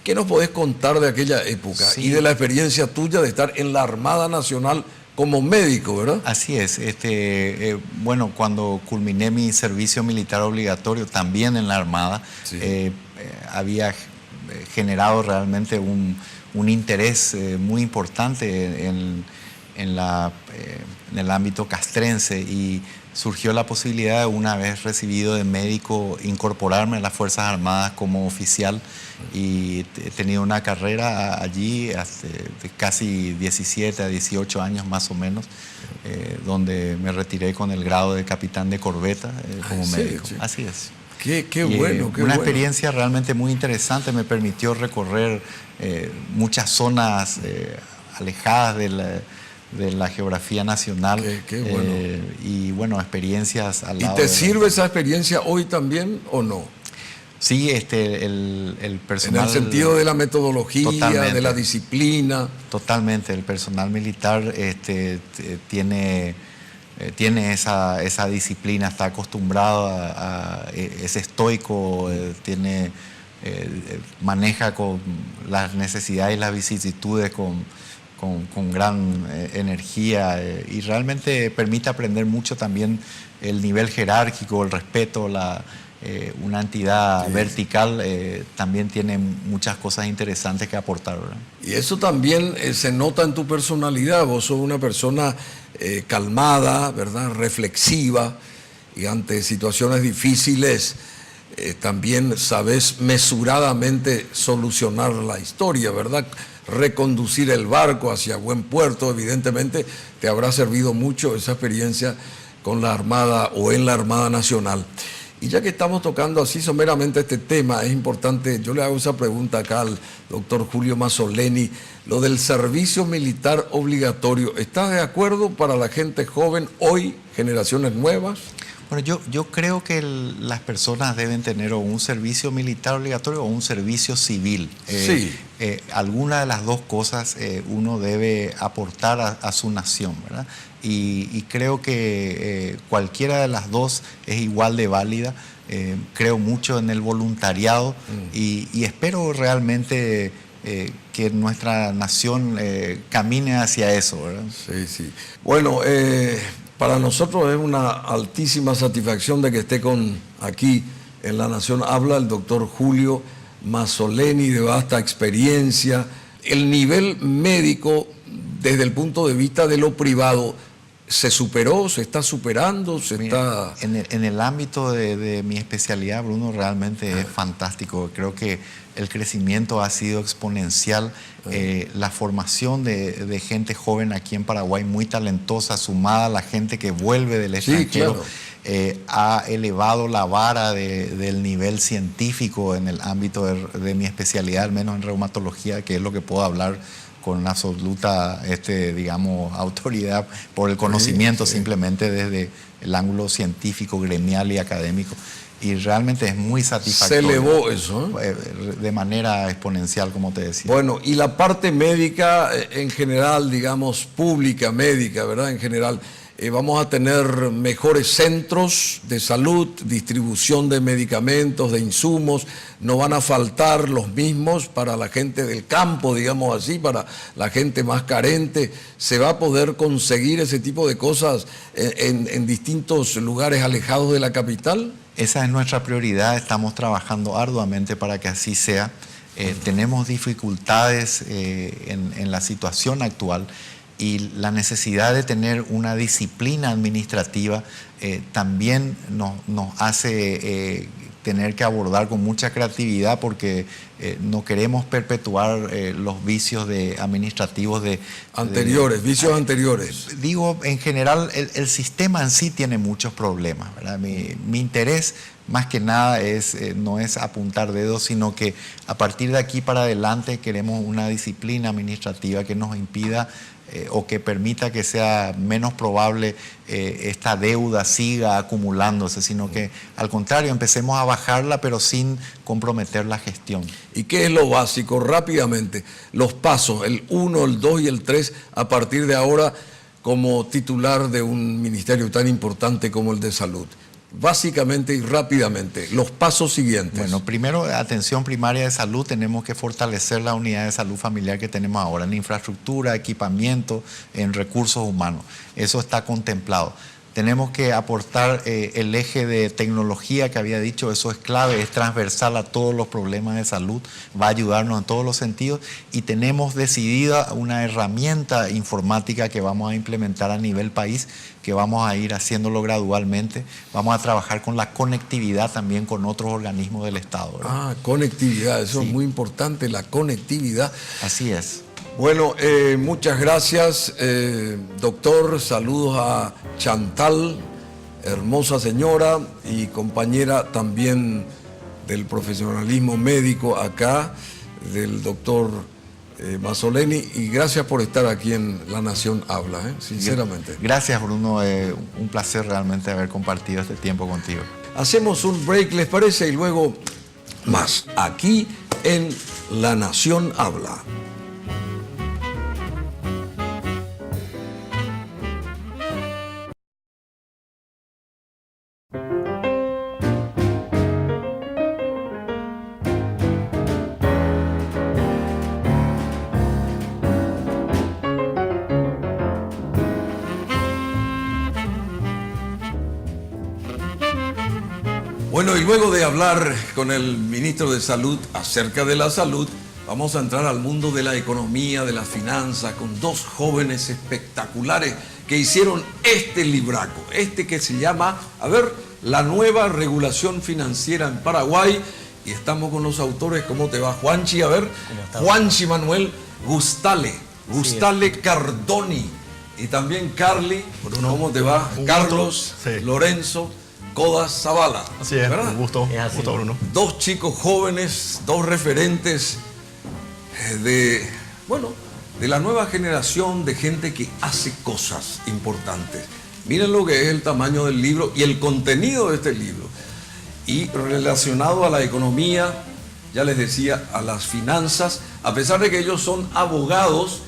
A: ¿Qué nos podés contar de aquella época y de la experiencia tuya de estar en la Armada Nacional como médico, ¿verdad?
B: Así es. Bueno, cuando culminé mi servicio militar obligatorio también en la Armada,
A: Sí.
B: Había generado realmente un interés muy importante en el ámbito castrense, y surgió la posibilidad de, una vez recibido de médico, incorporarme a las Fuerzas Armadas como oficial, y he tenido una carrera allí de casi 17 a 18 años más o menos, donde me retiré con el grado de capitán de corbeta como médico.
A: Sí.
B: Así es.
A: Qué
B: Y,
A: bueno, qué
B: una
A: bueno.
B: experiencia realmente muy interesante, me permitió recorrer muchas zonas alejadas de la geografía nacional.
A: Qué bueno.
B: Y bueno, experiencias al
A: ¿Y
B: lado
A: te
B: de
A: sirve esa experiencia hoy también o no?
B: Sí, el personal...
A: En el sentido de la metodología,
B: Totalmente.
A: de la disciplina.
B: Totalmente, el personal militar tiene esa disciplina, está acostumbrado es estoico, maneja con las necesidades y las vicisitudes con gran energía, y realmente permite aprender mucho también el nivel jerárquico, el respeto, una entidad vertical también tiene muchas cosas interesantes que aportar, ¿verdad?
A: Y eso también se nota en tu personalidad. Vos sos una persona calmada, ¿verdad? Reflexiva, y ante situaciones difíciles también sabes mesuradamente solucionar la historia, ¿verdad? Reconducir el barco hacia buen puerto. Evidentemente te habrá servido mucho esa experiencia con la Armada o en la Armada Nacional. Y ya que estamos tocando así someramente este tema, es importante, yo le hago esa pregunta acá al doctor Julio Mazzoleni, lo del servicio militar obligatorio, ¿estás de acuerdo para la gente joven hoy, generaciones nuevas?
B: Bueno, yo creo que las personas deben tener o un servicio militar obligatorio o un servicio civil.
A: Sí.
B: Alguna de las dos cosas uno debe aportar a su nación, ¿verdad? Y creo que cualquiera de las dos es igual de válida. Creo mucho en el voluntariado y espero realmente que nuestra nación camine hacia eso, ¿verdad?
A: Sí, sí. Bueno, para nosotros es una altísima satisfacción de que esté aquí en La Nación Habla el doctor Julio Mazzoleni, de vasta experiencia. El nivel médico, desde el punto de vista de lo privado, ¿se superó? ¿Se está superando?
B: Mira, en el ámbito de mi especialidad, Bruno, realmente es fantástico. Creo que el crecimiento ha sido exponencial. La formación de gente joven aquí en Paraguay, muy talentosa, sumada a la gente que vuelve del extranjero, claro, ha elevado la vara del nivel científico en el ámbito de mi especialidad, al menos en reumatología, que es lo que puedo hablar con absoluta, digamos, autoridad por el conocimiento, simplemente desde el ángulo científico, gremial y académico. Y realmente es muy satisfactorio.
A: Se elevó eso, ¿eh?
B: De manera exponencial, como te decía.
A: Bueno, y la parte médica en general, digamos, pública, médica, ¿verdad? En general, vamos a tener mejores centros de salud, distribución de medicamentos, de insumos, no van a faltar los mismos para la gente del campo, digamos así, para la gente más carente. Se va a poder conseguir ese tipo de cosas en distintos lugares alejados de la capital.
B: Esa es nuestra prioridad, estamos trabajando arduamente para que así sea. Tenemos dificultades en la situación actual, y la necesidad de tener una disciplina administrativa también nos hace tener que abordar con mucha creatividad, porque no queremos perpetuar los vicios administrativos
A: vicios anteriores.
B: Digo, en general, el sistema en sí tiene muchos problemas, ¿verdad? Mi interés, más que nada, no es apuntar dedos, sino que a partir de aquí para adelante queremos una disciplina administrativa que nos impida o que permita que sea menos probable esta deuda siga acumulándose, sino que al contrario empecemos a bajarla, pero sin comprometer la gestión.
A: ¿Y qué es lo básico? Rápidamente, los pasos, el 1, el 2 y el 3, a partir de ahora, como titular de un ministerio tan importante como el de salud. básicamente y rápidamente, los pasos siguientes.
B: Bueno, primero, atención primaria de salud, tenemos que fortalecer la unidad de salud familiar que tenemos ahora en infraestructura, equipamiento, en recursos humanos. Eso está contemplado. Tenemos que aportar el eje de tecnología que había dicho, eso es clave, es transversal a todos los problemas de salud, va a ayudarnos en todos los sentidos, y tenemos decidida una herramienta informática que vamos a implementar a nivel país, que vamos a ir haciéndolo gradualmente. Vamos a trabajar con la conectividad también con otros organismos del Estado, ¿verdad?
A: Ah, conectividad, eso
B: Sí.
A: es muy importante, la conectividad.
B: Así es.
A: Bueno, muchas gracias, doctor. Saludos a Chantal, hermosa señora y compañera también del profesionalismo médico acá, del doctor Mazzoleni. Y gracias por estar aquí en La Nación Habla, sinceramente.
B: Gracias, Bruno. Un placer realmente haber compartido este tiempo contigo.
A: Hacemos un break, ¿les parece? Y luego más, aquí en La Nación Habla. Bueno, y luego de hablar con el ministro de Salud acerca de la salud, vamos a entrar al mundo de la economía, de las finanzas, con dos jóvenes espectaculares que hicieron este libraco, que se llama, La nueva regulación financiera en Paraguay. Y estamos con los autores. ¿Cómo te va, Juanchi? Juanchi Manuel Gustale Cardoni. Y también Carly.
C: Bruno,
A: ¿Cómo te va? Carlos,
C: sí.
A: Lorenzo Codas Zavala.
C: Así es,
A: ¿verdad?
C: un gusto, Bruno.
A: Dos chicos jóvenes, dos referentes de la nueva generación de gente que hace cosas importantes. Miren lo que es el tamaño del libro y el contenido de este libro. Y relacionado a la economía, ya les decía, a las finanzas, a pesar de que ellos son abogados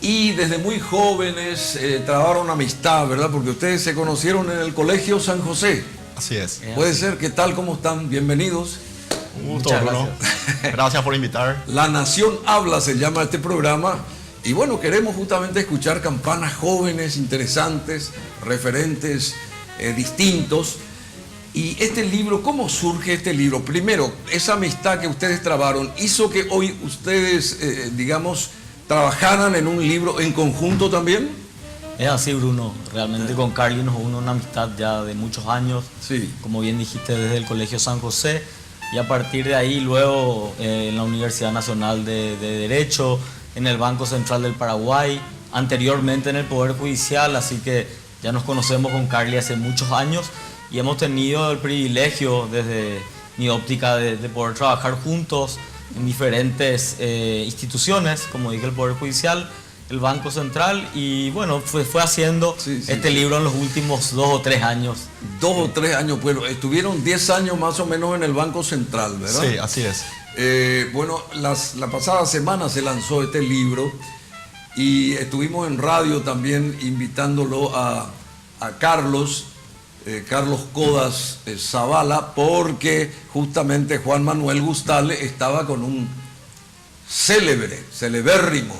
A: y desde muy jóvenes trabaron amistad, ¿verdad? Porque ustedes se conocieron en el Colegio San José.
C: Así es.
A: Puede ser. ¿Qué tal? ¿Cómo están? Bienvenidos.
C: Un gusto,
D: Muchas
C: Bruno. Gracias por invitar.
A: La Nación Habla se llama este programa. Y bueno, queremos justamente escuchar campanas jóvenes, interesantes, referentes distintos. Y este libro, ¿cómo surge este libro? Primero, esa amistad que ustedes trabaron hizo que hoy ustedes, trabajaran en un libro en conjunto también.
D: Es así, Bruno. Realmente con Carly nos une una amistad ya de muchos años.
A: Sí.
D: Como bien dijiste, desde el Colegio San José. Y a partir de ahí, luego en la Universidad Nacional de Derecho, en el Banco Central del Paraguay, anteriormente en el Poder Judicial. Así que ya nos conocemos con Carly hace muchos años y hemos tenido el privilegio, desde mi óptica, de poder trabajar juntos en diferentes instituciones, como dije, el Poder Judicial, el Banco Central, y bueno, fue haciendo este libro en los últimos 2 o 3 años.
A: 2 o 3 años, bueno, estuvieron 10 años más o menos en el Banco Central, ¿verdad?
C: Sí, así es.
A: La pasada semana se lanzó este libro y estuvimos en radio también invitándolo a Carlos Codas Zavala, porque justamente Juan Manuel Gustale estaba con un celebérrimo,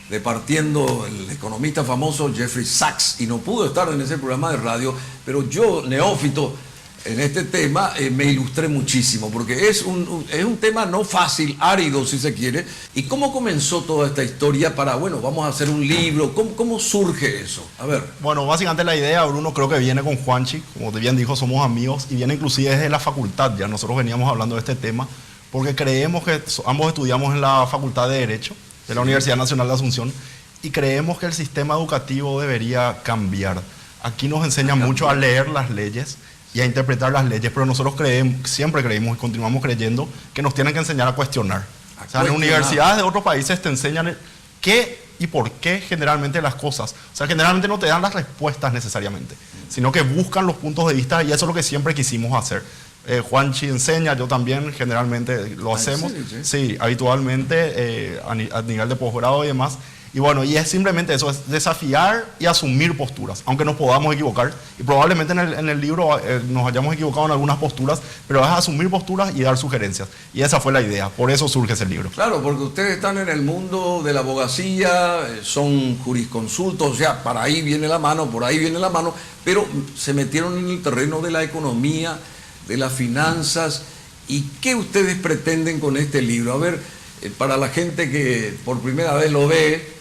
A: departiendo el economista famoso Jeffrey Sachs, y no pudo estar en ese programa de radio, pero yo, neófito en este tema, me ilustré muchísimo, porque es un tema no fácil, árido si se quiere. ¿Y cómo comenzó toda esta historia para, vamos a hacer un libro? ¿Cómo surge eso? A ver.
C: Bueno, básicamente la idea, Bruno, creo que viene con Juanchi, como bien dijo, somos amigos, y viene inclusive desde la facultad. Ya nosotros veníamos hablando de este tema, porque creemos que ambos estudiamos en la Facultad de Derecho de la Universidad Nacional de Asunción, y creemos que el sistema educativo debería cambiar. Aquí nos enseñan mucho a leer las leyes y a interpretar las leyes, pero nosotros siempre creímos y continuamos creyendo que nos tienen que enseñar a cuestionar. O sea, en universidades de otros países te enseñan qué y por qué generalmente las cosas. O sea, generalmente no te dan las respuestas necesariamente, sino que buscan los puntos de vista, y eso es lo que siempre quisimos hacer. Juanchi enseña, yo también generalmente lo hacemos. Sí, habitualmente a nivel de posgrado y demás. Y bueno, y es simplemente eso, es desafiar y asumir posturas, aunque nos podamos equivocar. Y probablemente en el libro nos hayamos equivocado en algunas posturas, pero es asumir posturas y dar sugerencias. Y esa fue la idea, por eso surge ese libro.
A: Claro, porque ustedes están en el mundo de la abogacía, son jurisconsultos, o sea, para ahí viene la mano, por ahí viene la mano, pero se metieron en el terreno de la economía, de las finanzas. ¿Y qué ustedes pretenden con este libro? A ver, para la gente que por primera vez lo ve,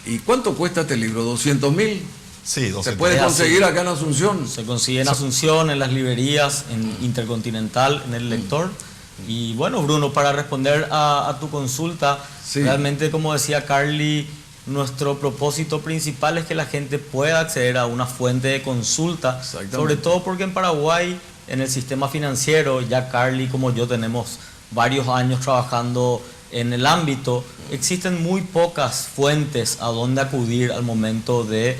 A: ¿y cuánto cuesta este libro? ¿200.000?
C: Sí, 200.
A: ¿Se puede conseguir acá en Asunción?
D: Se consigue en Asunción, en las librerías, en Intercontinental, en el lector. Y bueno, Bruno, para responder a tu consulta,
A: sí,
D: realmente, como decía Carly, nuestro propósito principal es que la gente pueda acceder a una fuente de consulta, sobre todo porque en Paraguay, en el sistema financiero, ya Carly como yo tenemos varios años trabajando en el ámbito, existen muy pocas fuentes a donde acudir al momento de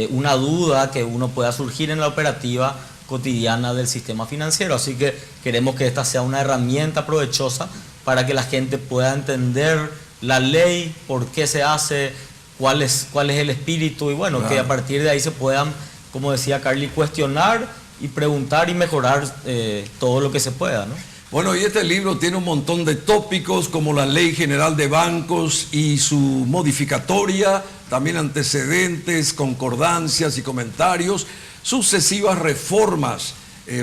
D: una duda que uno pueda surgir en la operativa cotidiana del sistema financiero. Así que queremos que esta sea una herramienta provechosa para que la gente pueda entender la ley, por qué se hace, cuál es el espíritu, y bueno, claro, que a partir de ahí se puedan, como decía Carly, cuestionar y preguntar y mejorar todo lo que se pueda, ¿no?
A: Bueno, y este libro tiene un montón de tópicos como la Ley General de Bancos y su modificatoria, también antecedentes, concordancias y comentarios, sucesivas reformas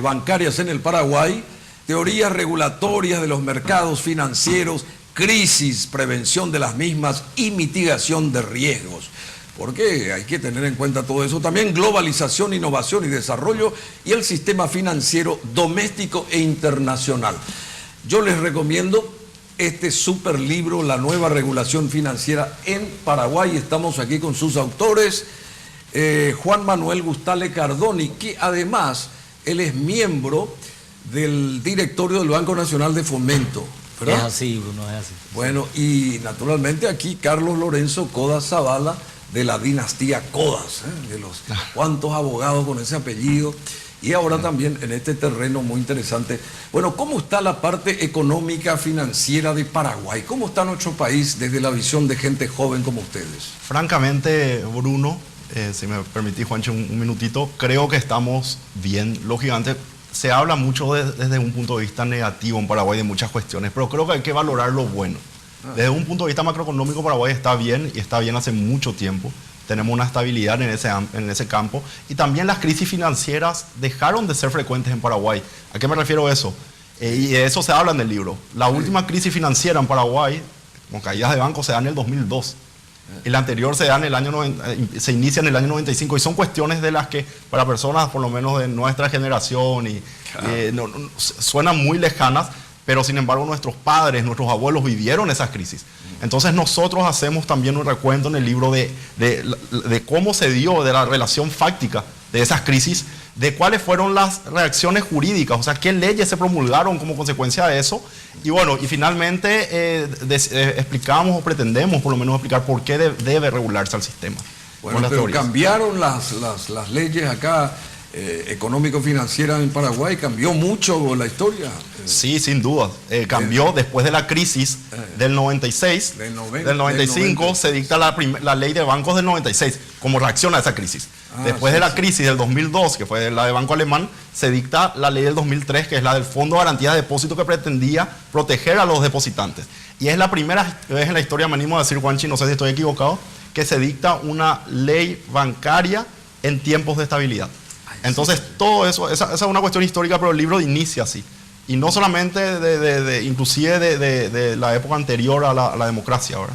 A: bancarias en el Paraguay, teorías regulatorias de los mercados financieros, crisis, prevención de las mismas y mitigación de riesgos. Porque hay que tener en cuenta todo eso. También globalización, innovación y desarrollo y el sistema financiero doméstico e internacional. Yo les recomiendo este super libro, La nueva regulación financiera en Paraguay. Estamos aquí con sus autores, Juan Manuel Gustale Cardoni, que además él es miembro del directorio del Banco Nacional de Fomento, ¿verdad?
D: Es así, Bruno, es así.
A: Bueno, y naturalmente aquí Carlos Lorenzo Codas Zavala, de la dinastía Codas, de los cuantos abogados con ese apellido, y ahora también en este terreno muy interesante. Bueno, ¿cómo está la parte económica financiera de Paraguay? ¿Cómo está nuestro país desde la visión de gente joven como ustedes?
C: Francamente, Bruno, si me permitís, Juancho, un minutito, creo que estamos bien. Lógicamente, se habla mucho desde un punto de vista negativo en Paraguay de muchas cuestiones, pero creo que hay que valorar lo bueno. Desde un punto de vista macroeconómico, Paraguay está bien, y está bien hace mucho tiempo. Tenemos una estabilidad en ese campo. Y también las crisis financieras dejaron de ser frecuentes en Paraguay. ¿A qué me refiero a eso? Y de eso se habla en el libro. La última crisis financiera en Paraguay, con caídas de bancos, se da en el 2002. Y la anterior se inicia en el año 95. Y son cuestiones de las que, para personas por lo menos de nuestra generación, suenan muy lejanas. Pero sin embargo nuestros padres, nuestros abuelos vivieron esas crisis. Entonces nosotros hacemos también un recuento en el libro de cómo se dio, de la relación fáctica de esas crisis, de cuáles fueron las reacciones jurídicas, o sea, qué leyes se promulgaron como consecuencia de eso. Y bueno, y finalmente explicamos o pretendemos por lo menos explicar por qué debe regularse el sistema.
A: Bueno, pero cambiaron las leyes acá. Económico-financiera en Paraguay, ¿cambió mucho la historia?
C: Sí, sin duda. Cambió después de la crisis del 96, del 95, se dicta la ley de bancos del 96, como reacción a esa crisis. Después de la crisis del 2002, que fue la de Banco Alemán, se dicta la ley del 2003, que es la del Fondo de Garantía de Depósito, que pretendía proteger a los depositantes. Y es la primera vez en la historia, me animo a decir, Juanchi, no sé si estoy equivocado, que se dicta una ley bancaria en tiempos de estabilidad. Entonces, todo eso, esa es una cuestión histórica, pero el libro inicia así. Y no solamente inclusive de la época anterior a la democracia ahora.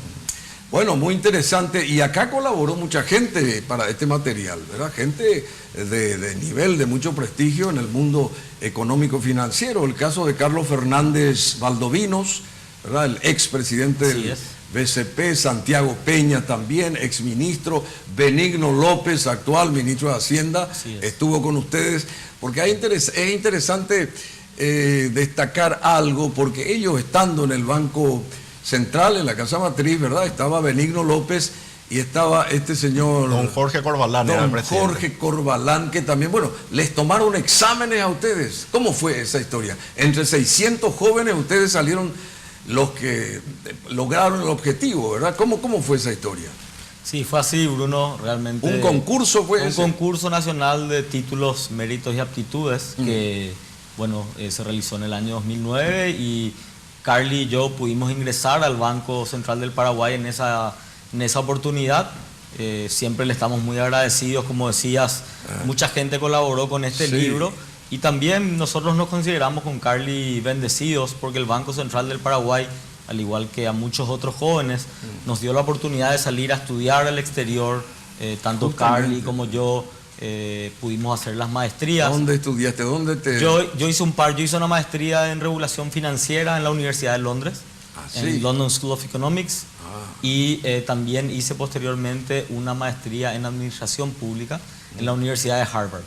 A: Bueno, muy interesante. Y acá colaboró mucha gente para este material, ¿verdad? Gente de nivel, de mucho prestigio en el mundo económico-financiero. El caso de Carlos Fernández Valdovinos, ¿verdad? El expresidente del BCP, Santiago Peña también, exministro, Benigno López, actual ministro de Hacienda, estuvo con ustedes, porque es interesante destacar algo, porque ellos estando en el Banco Central, en la Casa Matriz, ¿verdad? Estaba Benigno López y estaba este señor...
C: Don Jorge Corbalán era el presidente.
A: Jorge Corbalán, que también, bueno, les tomaron exámenes a ustedes. ¿Cómo fue esa historia? Entre 600 jóvenes ustedes salieron los que lograron el objetivo, ¿verdad? ¿Cómo fue esa historia?
D: Sí, fue así, Bruno, realmente.
A: ¿Un concurso fue
D: Un
A: ese?
D: concurso nacional de títulos, méritos y aptitudes que, bueno, se realizó en el año 2009 y Carly y yo pudimos ingresar al Banco Central del Paraguay en esa oportunidad. Siempre le estamos muy agradecidos, como decías, mucha gente colaboró con este
A: Sí.
D: libro y también nosotros nos consideramos con Carly bendecidos porque el Banco Central del Paraguay, al igual que a muchos otros jóvenes, nos dio la oportunidad de salir a estudiar al exterior. Tanto
A: Justamente.
D: Carly como yo pudimos hacer las maestrías.
A: ¿Dónde estudiaste? ¿Dónde te...?
D: Yo hice una maestría en regulación financiera en la Universidad de Londres,
A: sí.
D: en London School of Economics, y también hice posteriormente una maestría en administración pública en la Universidad de Harvard.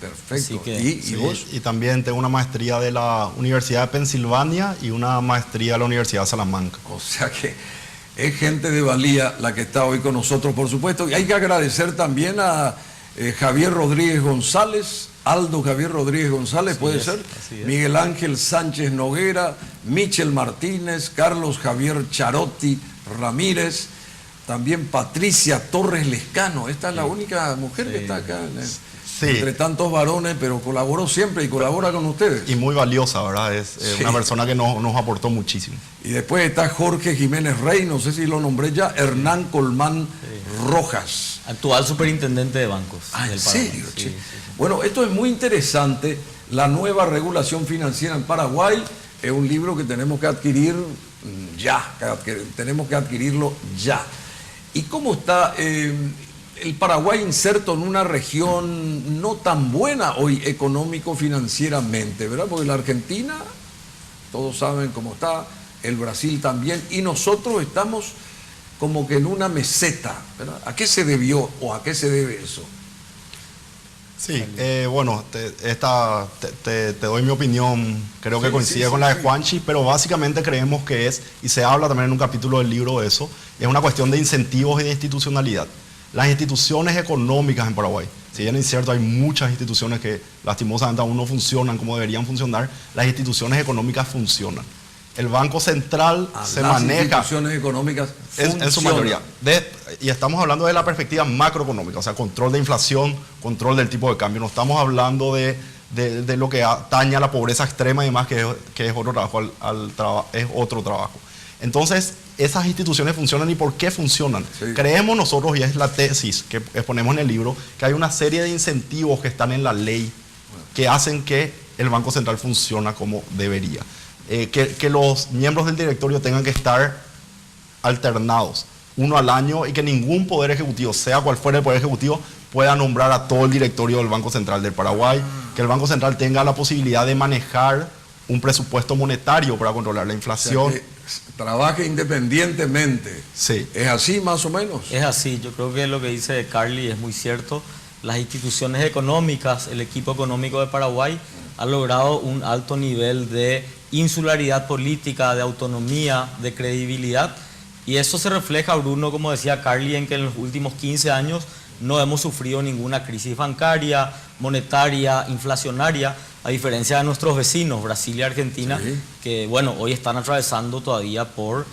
A: Perfecto.
D: Así que-
A: ¿Y
C: Sí,
A: vos?
C: y también tengo una maestría de la Universidad de Pensilvania y una maestría de la Universidad de Salamanca.
A: O sea que es gente de valía la que está hoy con nosotros, por supuesto. Y hay que agradecer también a Javier Rodríguez González, Aldo Javier Rodríguez González,
D: Así
A: puede
D: es,
A: ser,
D: así es.
A: Miguel Ángel Sánchez Noguera, Michel Martínez, Carlos Javier Charotti Ramírez, también Patricia Torres Lescano. Esta es la única mujer que está acá,
C: Sí.
A: entre tantos varones, pero colaboró siempre y colabora con ustedes.
C: Y muy valiosa, ¿verdad? Es
A: Sí.
C: una persona que nos aportó muchísimo.
A: Y después está Jorge Jiménez Rey, no sé si lo nombré ya, Hernán Colmán Rojas.
D: Actual superintendente de bancos.
A: Ah, ¿en
D: del Paraguay.
A: serio?
D: Sí,
A: che?
D: sí, sí.
A: Bueno, esto es muy interesante. La nueva regulación financiera en Paraguay es un libro que tenemos que adquirir ya, tenemos que adquirirlo ya. ¿Y cómo está el Paraguay inserto en una región no tan buena hoy económico-financieramente, ¿verdad? Porque la Argentina, todos saben cómo está, el Brasil también, y nosotros estamos como que en una meseta, ¿verdad? ¿A qué se debió o a qué se debe eso?
C: Sí, bueno, te doy mi opinión, creo que
A: Sí,
C: coincide
A: sí,
C: con
A: sí,
C: la de
A: sí.
C: Juanchi, pero básicamente creemos que es, y se habla también en un capítulo del libro de eso, es una cuestión de incentivos y de institucionalidad. Las instituciones económicas en Paraguay, si bien es cierto, hay muchas instituciones que lastimosamente aún no funcionan como deberían funcionar, las instituciones económicas funcionan. El Banco Central se
A: Las
C: maneja
A: instituciones económicas
C: en su
A: funcionan.
C: mayoría. Y estamos hablando de la perspectiva macroeconómica, o sea, control de inflación, control del tipo de cambio. No estamos hablando de lo que atañe a la pobreza extrema y demás, que es otro trabajo, es otro trabajo. Entonces, esas instituciones funcionan. ¿Y por qué funcionan?
A: Sí.
C: Creemos nosotros, y es la tesis que exponemos en el libro, que hay una serie de incentivos que están en la ley que hacen que el Banco Central funcione como debería. Que los miembros del directorio tengan que estar alternados, uno al año, y que ningún poder ejecutivo, sea cual fuera el poder ejecutivo, pueda nombrar a todo el directorio del Banco Central del Paraguay, que el Banco Central tenga la posibilidad de manejar un presupuesto monetario para controlar la
A: O sea,
C: inflación.
A: que trabaje independientemente.
C: Sí.
A: ¿Es así más o menos?
D: Es así, yo creo que lo que dice Carly es muy cierto. Las instituciones económicas, el equipo económico de Paraguay ha logrado un alto nivel de insularidad política, de autonomía, de credibilidad. Y eso se refleja, Bruno, como decía Carly, en que en los últimos 15 años no hemos sufrido ninguna crisis bancaria, monetaria, inflacionaria, a diferencia de nuestros vecinos, Brasil y Argentina,
A: Sí.
D: que bueno, hoy están atravesando todavía por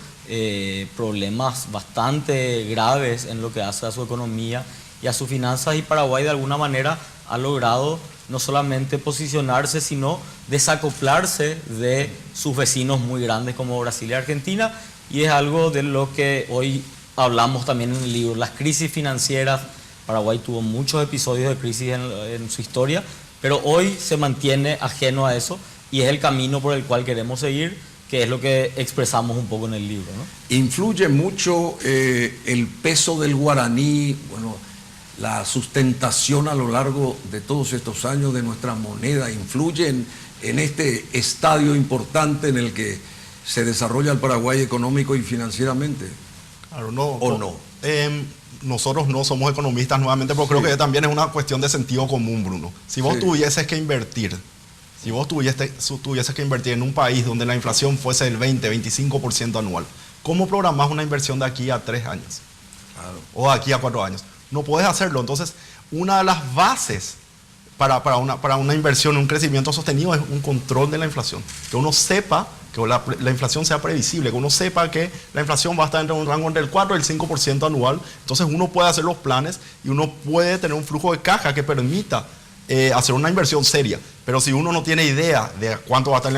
D: problemas bastante graves en lo que hace a su economía y a sus finanzas, y Paraguay de alguna manera ha logrado no solamente posicionarse, sino desacoplarse de sus vecinos muy grandes como Brasil y Argentina, y es algo de lo que hoy hablamos también en el libro. Las crisis financieras, Paraguay tuvo muchos episodios de crisis en su historia, pero hoy se mantiene ajeno a eso y es el camino por el cual queremos seguir, que es lo que expresamos un poco en el libro, ¿no?
A: Influye mucho el peso del guaraní, bueno, la sustentación a lo largo de todos estos años de nuestra moneda, influye en este estadio importante en el que se desarrolla el Paraguay económico y financieramente.
C: Claro, no,
A: ¿O no?
C: Nosotros no somos economistas nuevamente, pero creo que también es una cuestión de sentido común, Bruno. Si vos
A: Sí.
C: tuvieses que invertir, en un país donde la inflación fuese del 20-25% anual, ¿cómo programás una inversión de aquí a 3 años?
A: Claro.
C: O de aquí a 4 años. No puedes hacerlo. Entonces, una de las bases para una inversión, un crecimiento sostenido, es un control de la inflación. Que uno sepa que la inflación sea previsible, que uno sepa que la inflación va a estar entre un rango entre el 4 y el 5% anual. Entonces uno puede hacer los planes y uno puede tener un flujo de caja que permita hacer una inversión seria. Pero si uno no tiene idea de cuánto va a estar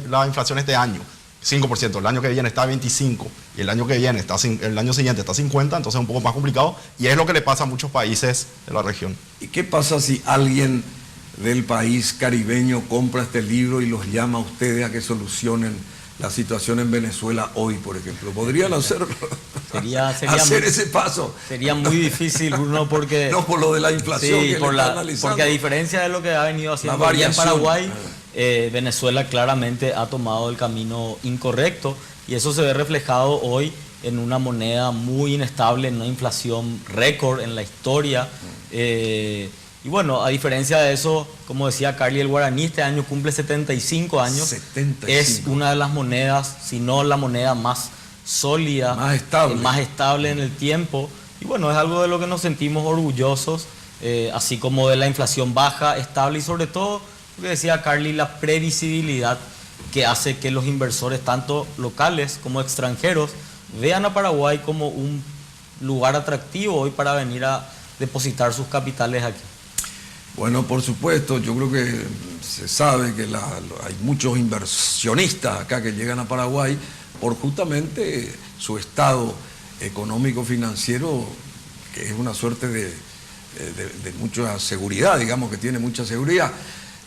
C: la inflación este año, 5%, el año que viene está a 25% y el año que viene el año siguiente está a 50%, entonces es un poco más complicado y es lo que le pasa a muchos países de la región.
A: ¿Y qué pasa si alguien del país caribeño compra este libro y los llama a ustedes a que solucionen la situación en Venezuela hoy, por ejemplo? ¿Podrían hacer ese paso?
D: Sería muy difícil, Bruno, porque...
A: No, por lo de la inflación
D: sí,
A: que le está analizando.
D: porque a diferencia de lo que ha venido haciendo en Paraguay, Venezuela claramente ha tomado el camino incorrecto y eso se ve reflejado hoy en una moneda muy inestable, en una inflación récord en la historia. Y bueno, a diferencia de eso, como decía Carly, el guaraní este año cumple 75 años. 75. Es una de las monedas, si no la moneda más sólida, más estable en el tiempo. Y bueno, es algo de lo que nos sentimos orgullosos, así como de la inflación baja, estable y sobre todo, lo que decía Carly, la previsibilidad que hace que los inversores, tanto locales como extranjeros, vean a Paraguay como un lugar atractivo hoy para venir a depositar sus capitales aquí.
A: Bueno, por supuesto, yo creo que se sabe que hay muchos inversionistas acá que llegan a Paraguay por justamente su estado económico-financiero, que es una suerte de mucha seguridad, digamos que tiene mucha seguridad.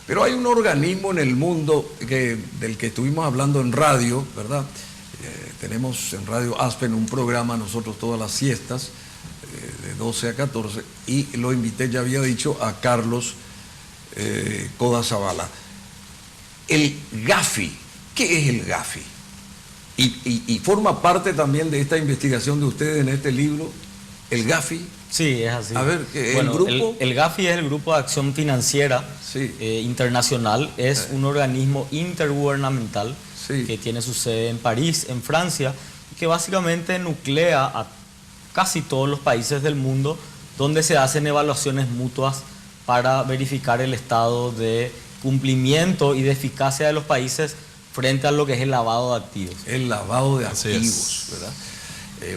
A: Pero hay un organismo en el mundo del que estuvimos hablando en radio, ¿verdad? Tenemos en Radio Aspen un programa nosotros todas las siestas, de 12 a 14, y lo invité, ya había dicho, a Carlos Coda Zavala. El GAFI, ¿qué es el GAFI? Y forma parte también de esta investigación de ustedes en este libro, el GAFI.
D: Sí, es así.
A: A ver,
D: bueno, ¿el grupo? El GAFI es el Grupo de Acción Financiera Internacional, es un organismo intergubernamental que tiene su sede en París, en Francia, y que básicamente nuclea a casi todos los países del mundo, donde se hacen evaluaciones mutuas para verificar el estado de cumplimiento y de eficacia de los países frente a lo que es el lavado de activos.
A: El lavado de activos, ¿verdad?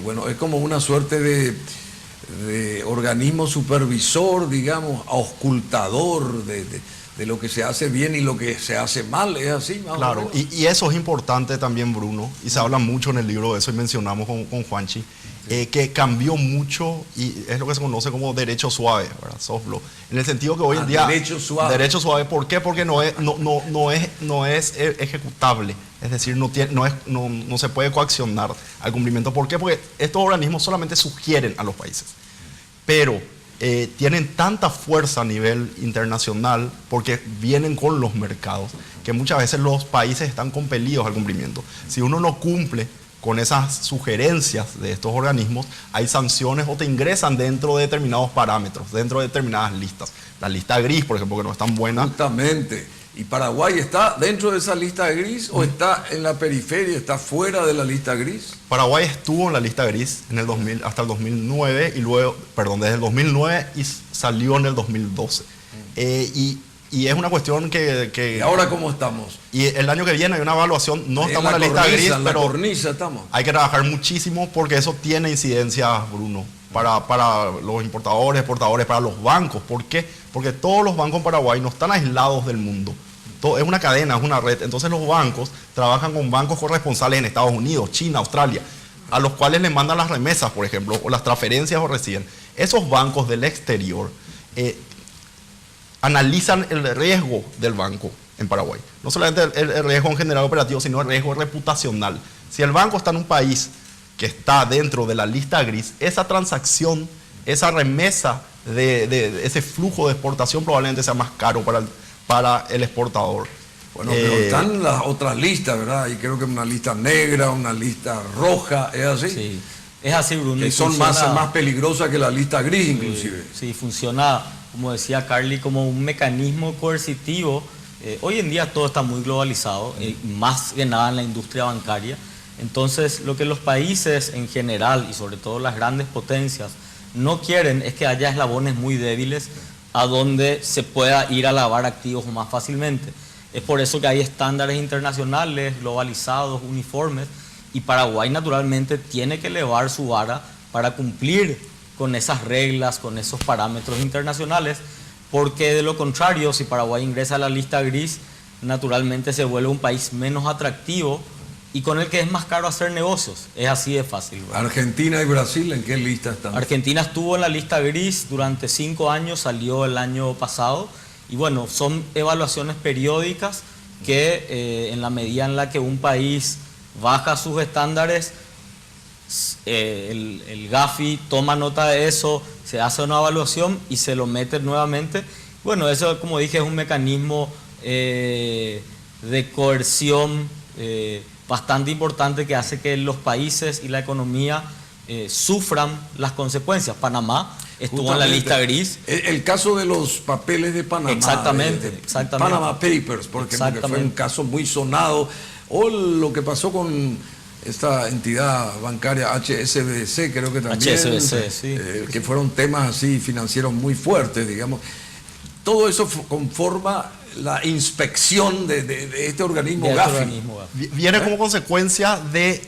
A: Bueno, es como una suerte de organismo supervisor, digamos, auscultador de lo que se hace bien y lo que se hace mal, ¿es así?
C: Claro, y eso es importante también, Bruno, y se habla mucho en el libro de eso y mencionamos con Juanchi. Que cambió mucho y es lo que se conoce como derecho suave, ¿verdad? Soft law. En el sentido que hoy en día...
A: Derecho suave.
C: Derecho suave, ¿por qué? Porque no es ejecutable. Es decir, no se puede coaccionar al cumplimiento. ¿Por qué? Porque estos organismos solamente sugieren a los países. Pero tienen tanta fuerza a nivel internacional porque vienen con los mercados que muchas veces los países están compelidos al cumplimiento. Si uno no cumple con esas sugerencias de estos organismos, hay sanciones o te ingresan dentro de determinados parámetros, dentro de determinadas listas. La lista gris, por ejemplo, que no es tan buena.
A: Justamente. ¿Y Paraguay está dentro de esa lista gris o está en la periferia, está fuera de la lista gris?
C: Paraguay estuvo en la lista gris en el 2000, hasta el 2009 y luego, desde el 2009 y salió en el 2012. Y es una cuestión que...
A: ¿Y ahora cómo estamos?
C: Y el año que viene hay una evaluación, no estamos en la lista gris, pero
A: cornisa estamos.
C: Hay que trabajar muchísimo porque eso tiene incidencias, Bruno, para los importadores, exportadores, para los bancos. ¿Por qué? Porque todos los bancos en Paraguay no están aislados del mundo. Es una cadena, es una red. Entonces los bancos trabajan con bancos corresponsales en Estados Unidos, China, Australia, a los cuales les mandan las remesas, por ejemplo, o las transferencias o reciben. Esos bancos del exterior analizan el riesgo del banco en Paraguay. No solamente el riesgo en general operativo, sino el riesgo reputacional. Si el banco está en un país que está dentro de la lista gris, esa transacción, esa remesa de ese flujo de exportación probablemente sea más caro para el exportador.
A: Bueno, pero están las otras listas, ¿verdad? Y creo que una lista negra, una lista roja, ¿es así?
D: Sí, es así, Bruno.
A: Que son más peligrosas que la lista gris, inclusive.
D: Sí, funciona, como decía Carly, como un mecanismo coercitivo. Hoy en día todo está muy globalizado, más que nada en la industria bancaria. Entonces, lo que los países en general, y sobre todo las grandes potencias, no quieren es que haya eslabones muy débiles a donde se pueda ir a lavar activos más fácilmente. Es por eso que hay estándares internacionales, globalizados, uniformes, y Paraguay naturalmente tiene que elevar su vara para cumplir con esas reglas, con esos parámetros internacionales, porque de lo contrario, si Paraguay ingresa a la lista gris, naturalmente se vuelve un país menos atractivo y con el que es más caro hacer negocios. Es así de fácil, ¿verdad?
A: Argentina y Brasil, ¿en qué lista están?
D: Argentina estuvo en la lista gris durante 5 años, salió el año pasado, y bueno, son evaluaciones periódicas que en la medida en la que un país baja sus estándares, el Gafi toma nota de eso, se hace una evaluación y se lo mete nuevamente. Bueno, eso, como dije, es un mecanismo de coerción bastante importante que hace que los países y la economía sufran las consecuencias. Panamá estuvo en la lista gris.
A: El caso de los papeles de Panamá.
D: Exactamente.
A: Panama Papers, porque fue un caso muy sonado. O lo que pasó con esta entidad bancaria HSBC, creo que también.
D: HSBC, sí.
A: Que fueron temas así financieros muy fuertes, digamos. Todo eso conforma la inspección de este organismo Gafi.
C: Viene como consecuencia de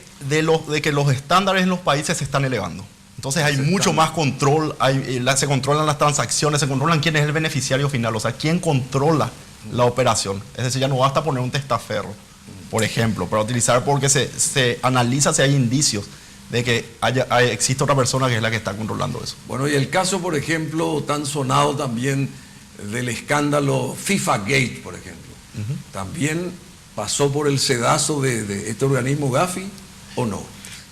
C: que los estándares en los países se están elevando. Entonces hay mucho más control, se controlan las transacciones, se controlan quién es el beneficiario final, o sea, quién controla la operación. Es decir, ya no basta poner un testaferro, por ejemplo, para utilizar, porque se analiza si hay indicios de que existe otra persona que es la que está controlando eso.
A: Bueno, y el caso, por ejemplo, tan sonado también del escándalo FIFA Gate, por ejemplo, ¿también pasó por el sedazo de este organismo Gafi o no?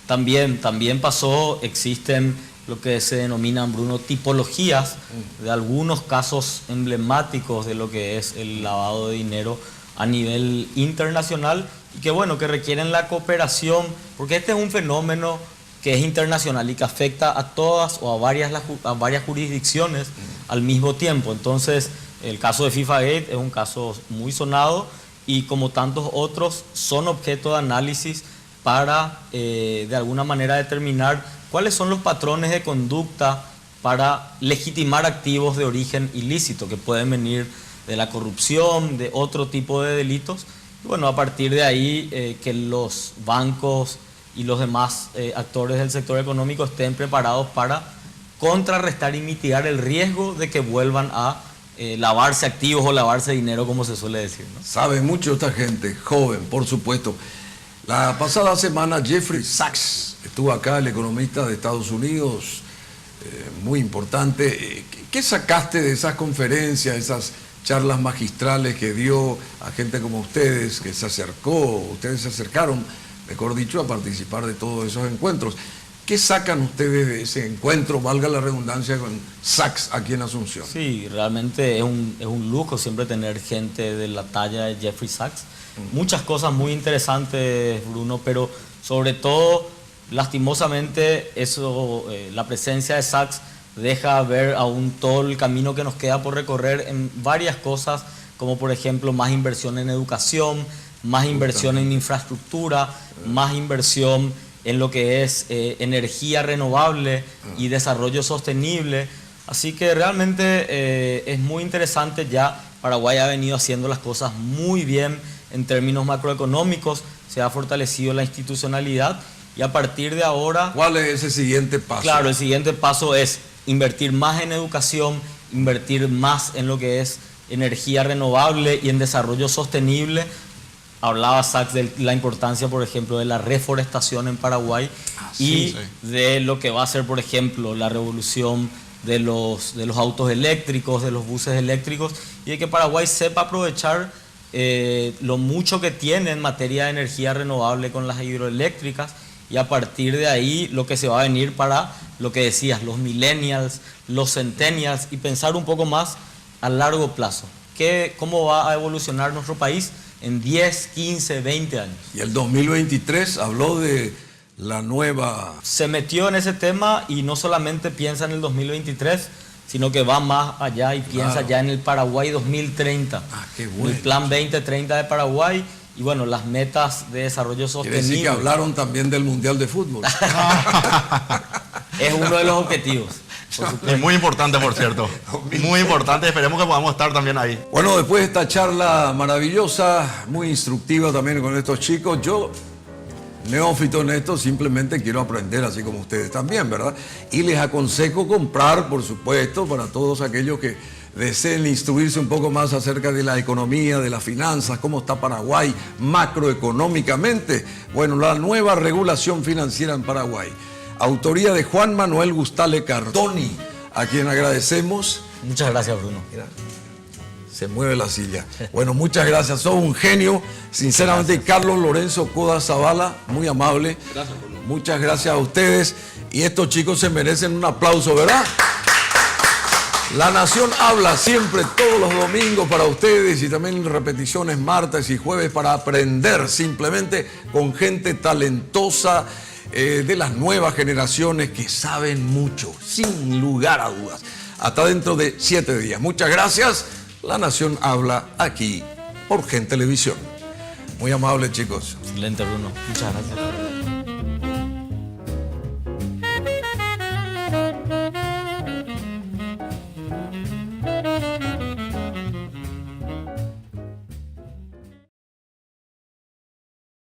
D: También pasó. Existen lo que se denominan, Bruno, tipologías de algunos casos emblemáticos de lo que es el lavado de dinero a nivel internacional y que, bueno, que requieren la cooperación, porque este es un fenómeno que es internacional y que afecta a todas o a varias jurisdicciones al mismo tiempo. Entonces, el caso de FIFA Gate es un caso muy sonado y, como tantos otros, son objeto de análisis para, de alguna manera, determinar cuáles son los patrones de conducta para legitimar activos de origen ilícito que pueden venir de la corrupción, de otro tipo de delitos. Y bueno, a partir de ahí, que los bancos y los demás actores del sector económico estén preparados para contrarrestar y mitigar el riesgo de que vuelvan a lavarse activos o lavarse dinero, como se suele decir, ¿no?
A: Sabe mucho esta gente, joven, por supuesto. La pasada semana Jeffrey Sachs estuvo acá, el economista de Estados Unidos, muy importante. ¿Qué sacaste de esas conferencias, esas charlas magistrales que dio a gente como ustedes, que se acercaron, mejor dicho, a participar de todos esos encuentros? ¿Qué sacan ustedes de ese encuentro, valga la redundancia, con Sachs aquí en Asunción?
D: Sí, realmente es un lujo siempre tener gente de la talla de Jeffrey Sachs. Muchas cosas muy interesantes, Bruno, pero sobre todo, lastimosamente, la presencia de Sachs deja ver aún todo el camino que nos queda por recorrer en varias cosas, como por ejemplo más inversión en educación, más inversión en infraestructura, más inversión en lo que es energía renovable y desarrollo sostenible. Así que realmente es muy interesante. Ya Paraguay ha venido haciendo las cosas muy bien en términos macroeconómicos, se ha fortalecido la institucionalidad y a partir de ahora...
A: ¿Cuál es ese siguiente paso?
D: Claro, el siguiente paso es invertir más en educación, invertir más en lo que es energía renovable y en desarrollo sostenible. Hablaba Sachs de la importancia, por ejemplo, de la reforestación en Paraguay de lo que va a ser, por ejemplo, la revolución de los autos eléctricos, de los buses eléctricos, y de que Paraguay sepa aprovechar lo mucho que tiene en materia de energía renovable con las hidroeléctricas, y a partir de ahí lo que se va a venir para lo que decías, los millennials, los centennials, y pensar un poco más a largo plazo. ¿Cómo va a evolucionar nuestro país en 10, 15, 20 años?
A: Y el 2023 habló de la nueva...
D: Se metió en ese tema y no solamente piensa en el 2023, sino que va más allá y piensa ya en el Paraguay 2030.
A: Qué bueno.
D: El Plan 2030 de Paraguay y bueno, las metas de desarrollo sostenible.
A: Quiere decir que hablaron también del Mundial de Fútbol.
D: Es uno de los objetivos.
C: Es muy importante, por cierto. Muy importante, esperemos que podamos estar también ahí.
A: Bueno, después de esta charla maravillosa, muy instructiva también con estos chicos, yo, neófito en esto, simplemente quiero aprender así como ustedes también, ¿verdad? Y les aconsejo comprar, por supuesto, para todos aquellos que deseen instruirse un poco más acerca de la economía, de las finanzas, cómo está Paraguay macroeconómicamente. Bueno, la nueva regulación financiera en Paraguay. Autoría de Juan Manuel Gustale Cartoni, a quien agradecemos.
D: Muchas gracias, Bruno.
A: Mira, se mueve la silla. Bueno, muchas gracias, sos un genio, sinceramente. Y Carlos Lorenzo Coda Zavala, muy amable. Gracias, Bruno. Muchas gracias a ustedes. Y estos chicos se merecen un aplauso, ¿verdad? La Nación habla siempre, todos los domingos para ustedes y también repeticiones martes y jueves para aprender simplemente con gente talentosa de las nuevas generaciones que saben mucho, sin lugar a dudas. Hasta dentro de 7 días. Muchas gracias. La Nación habla aquí por Gen Televisión. Muy amable, chicos.
D: Excelente, Bruno. Muchas gracias.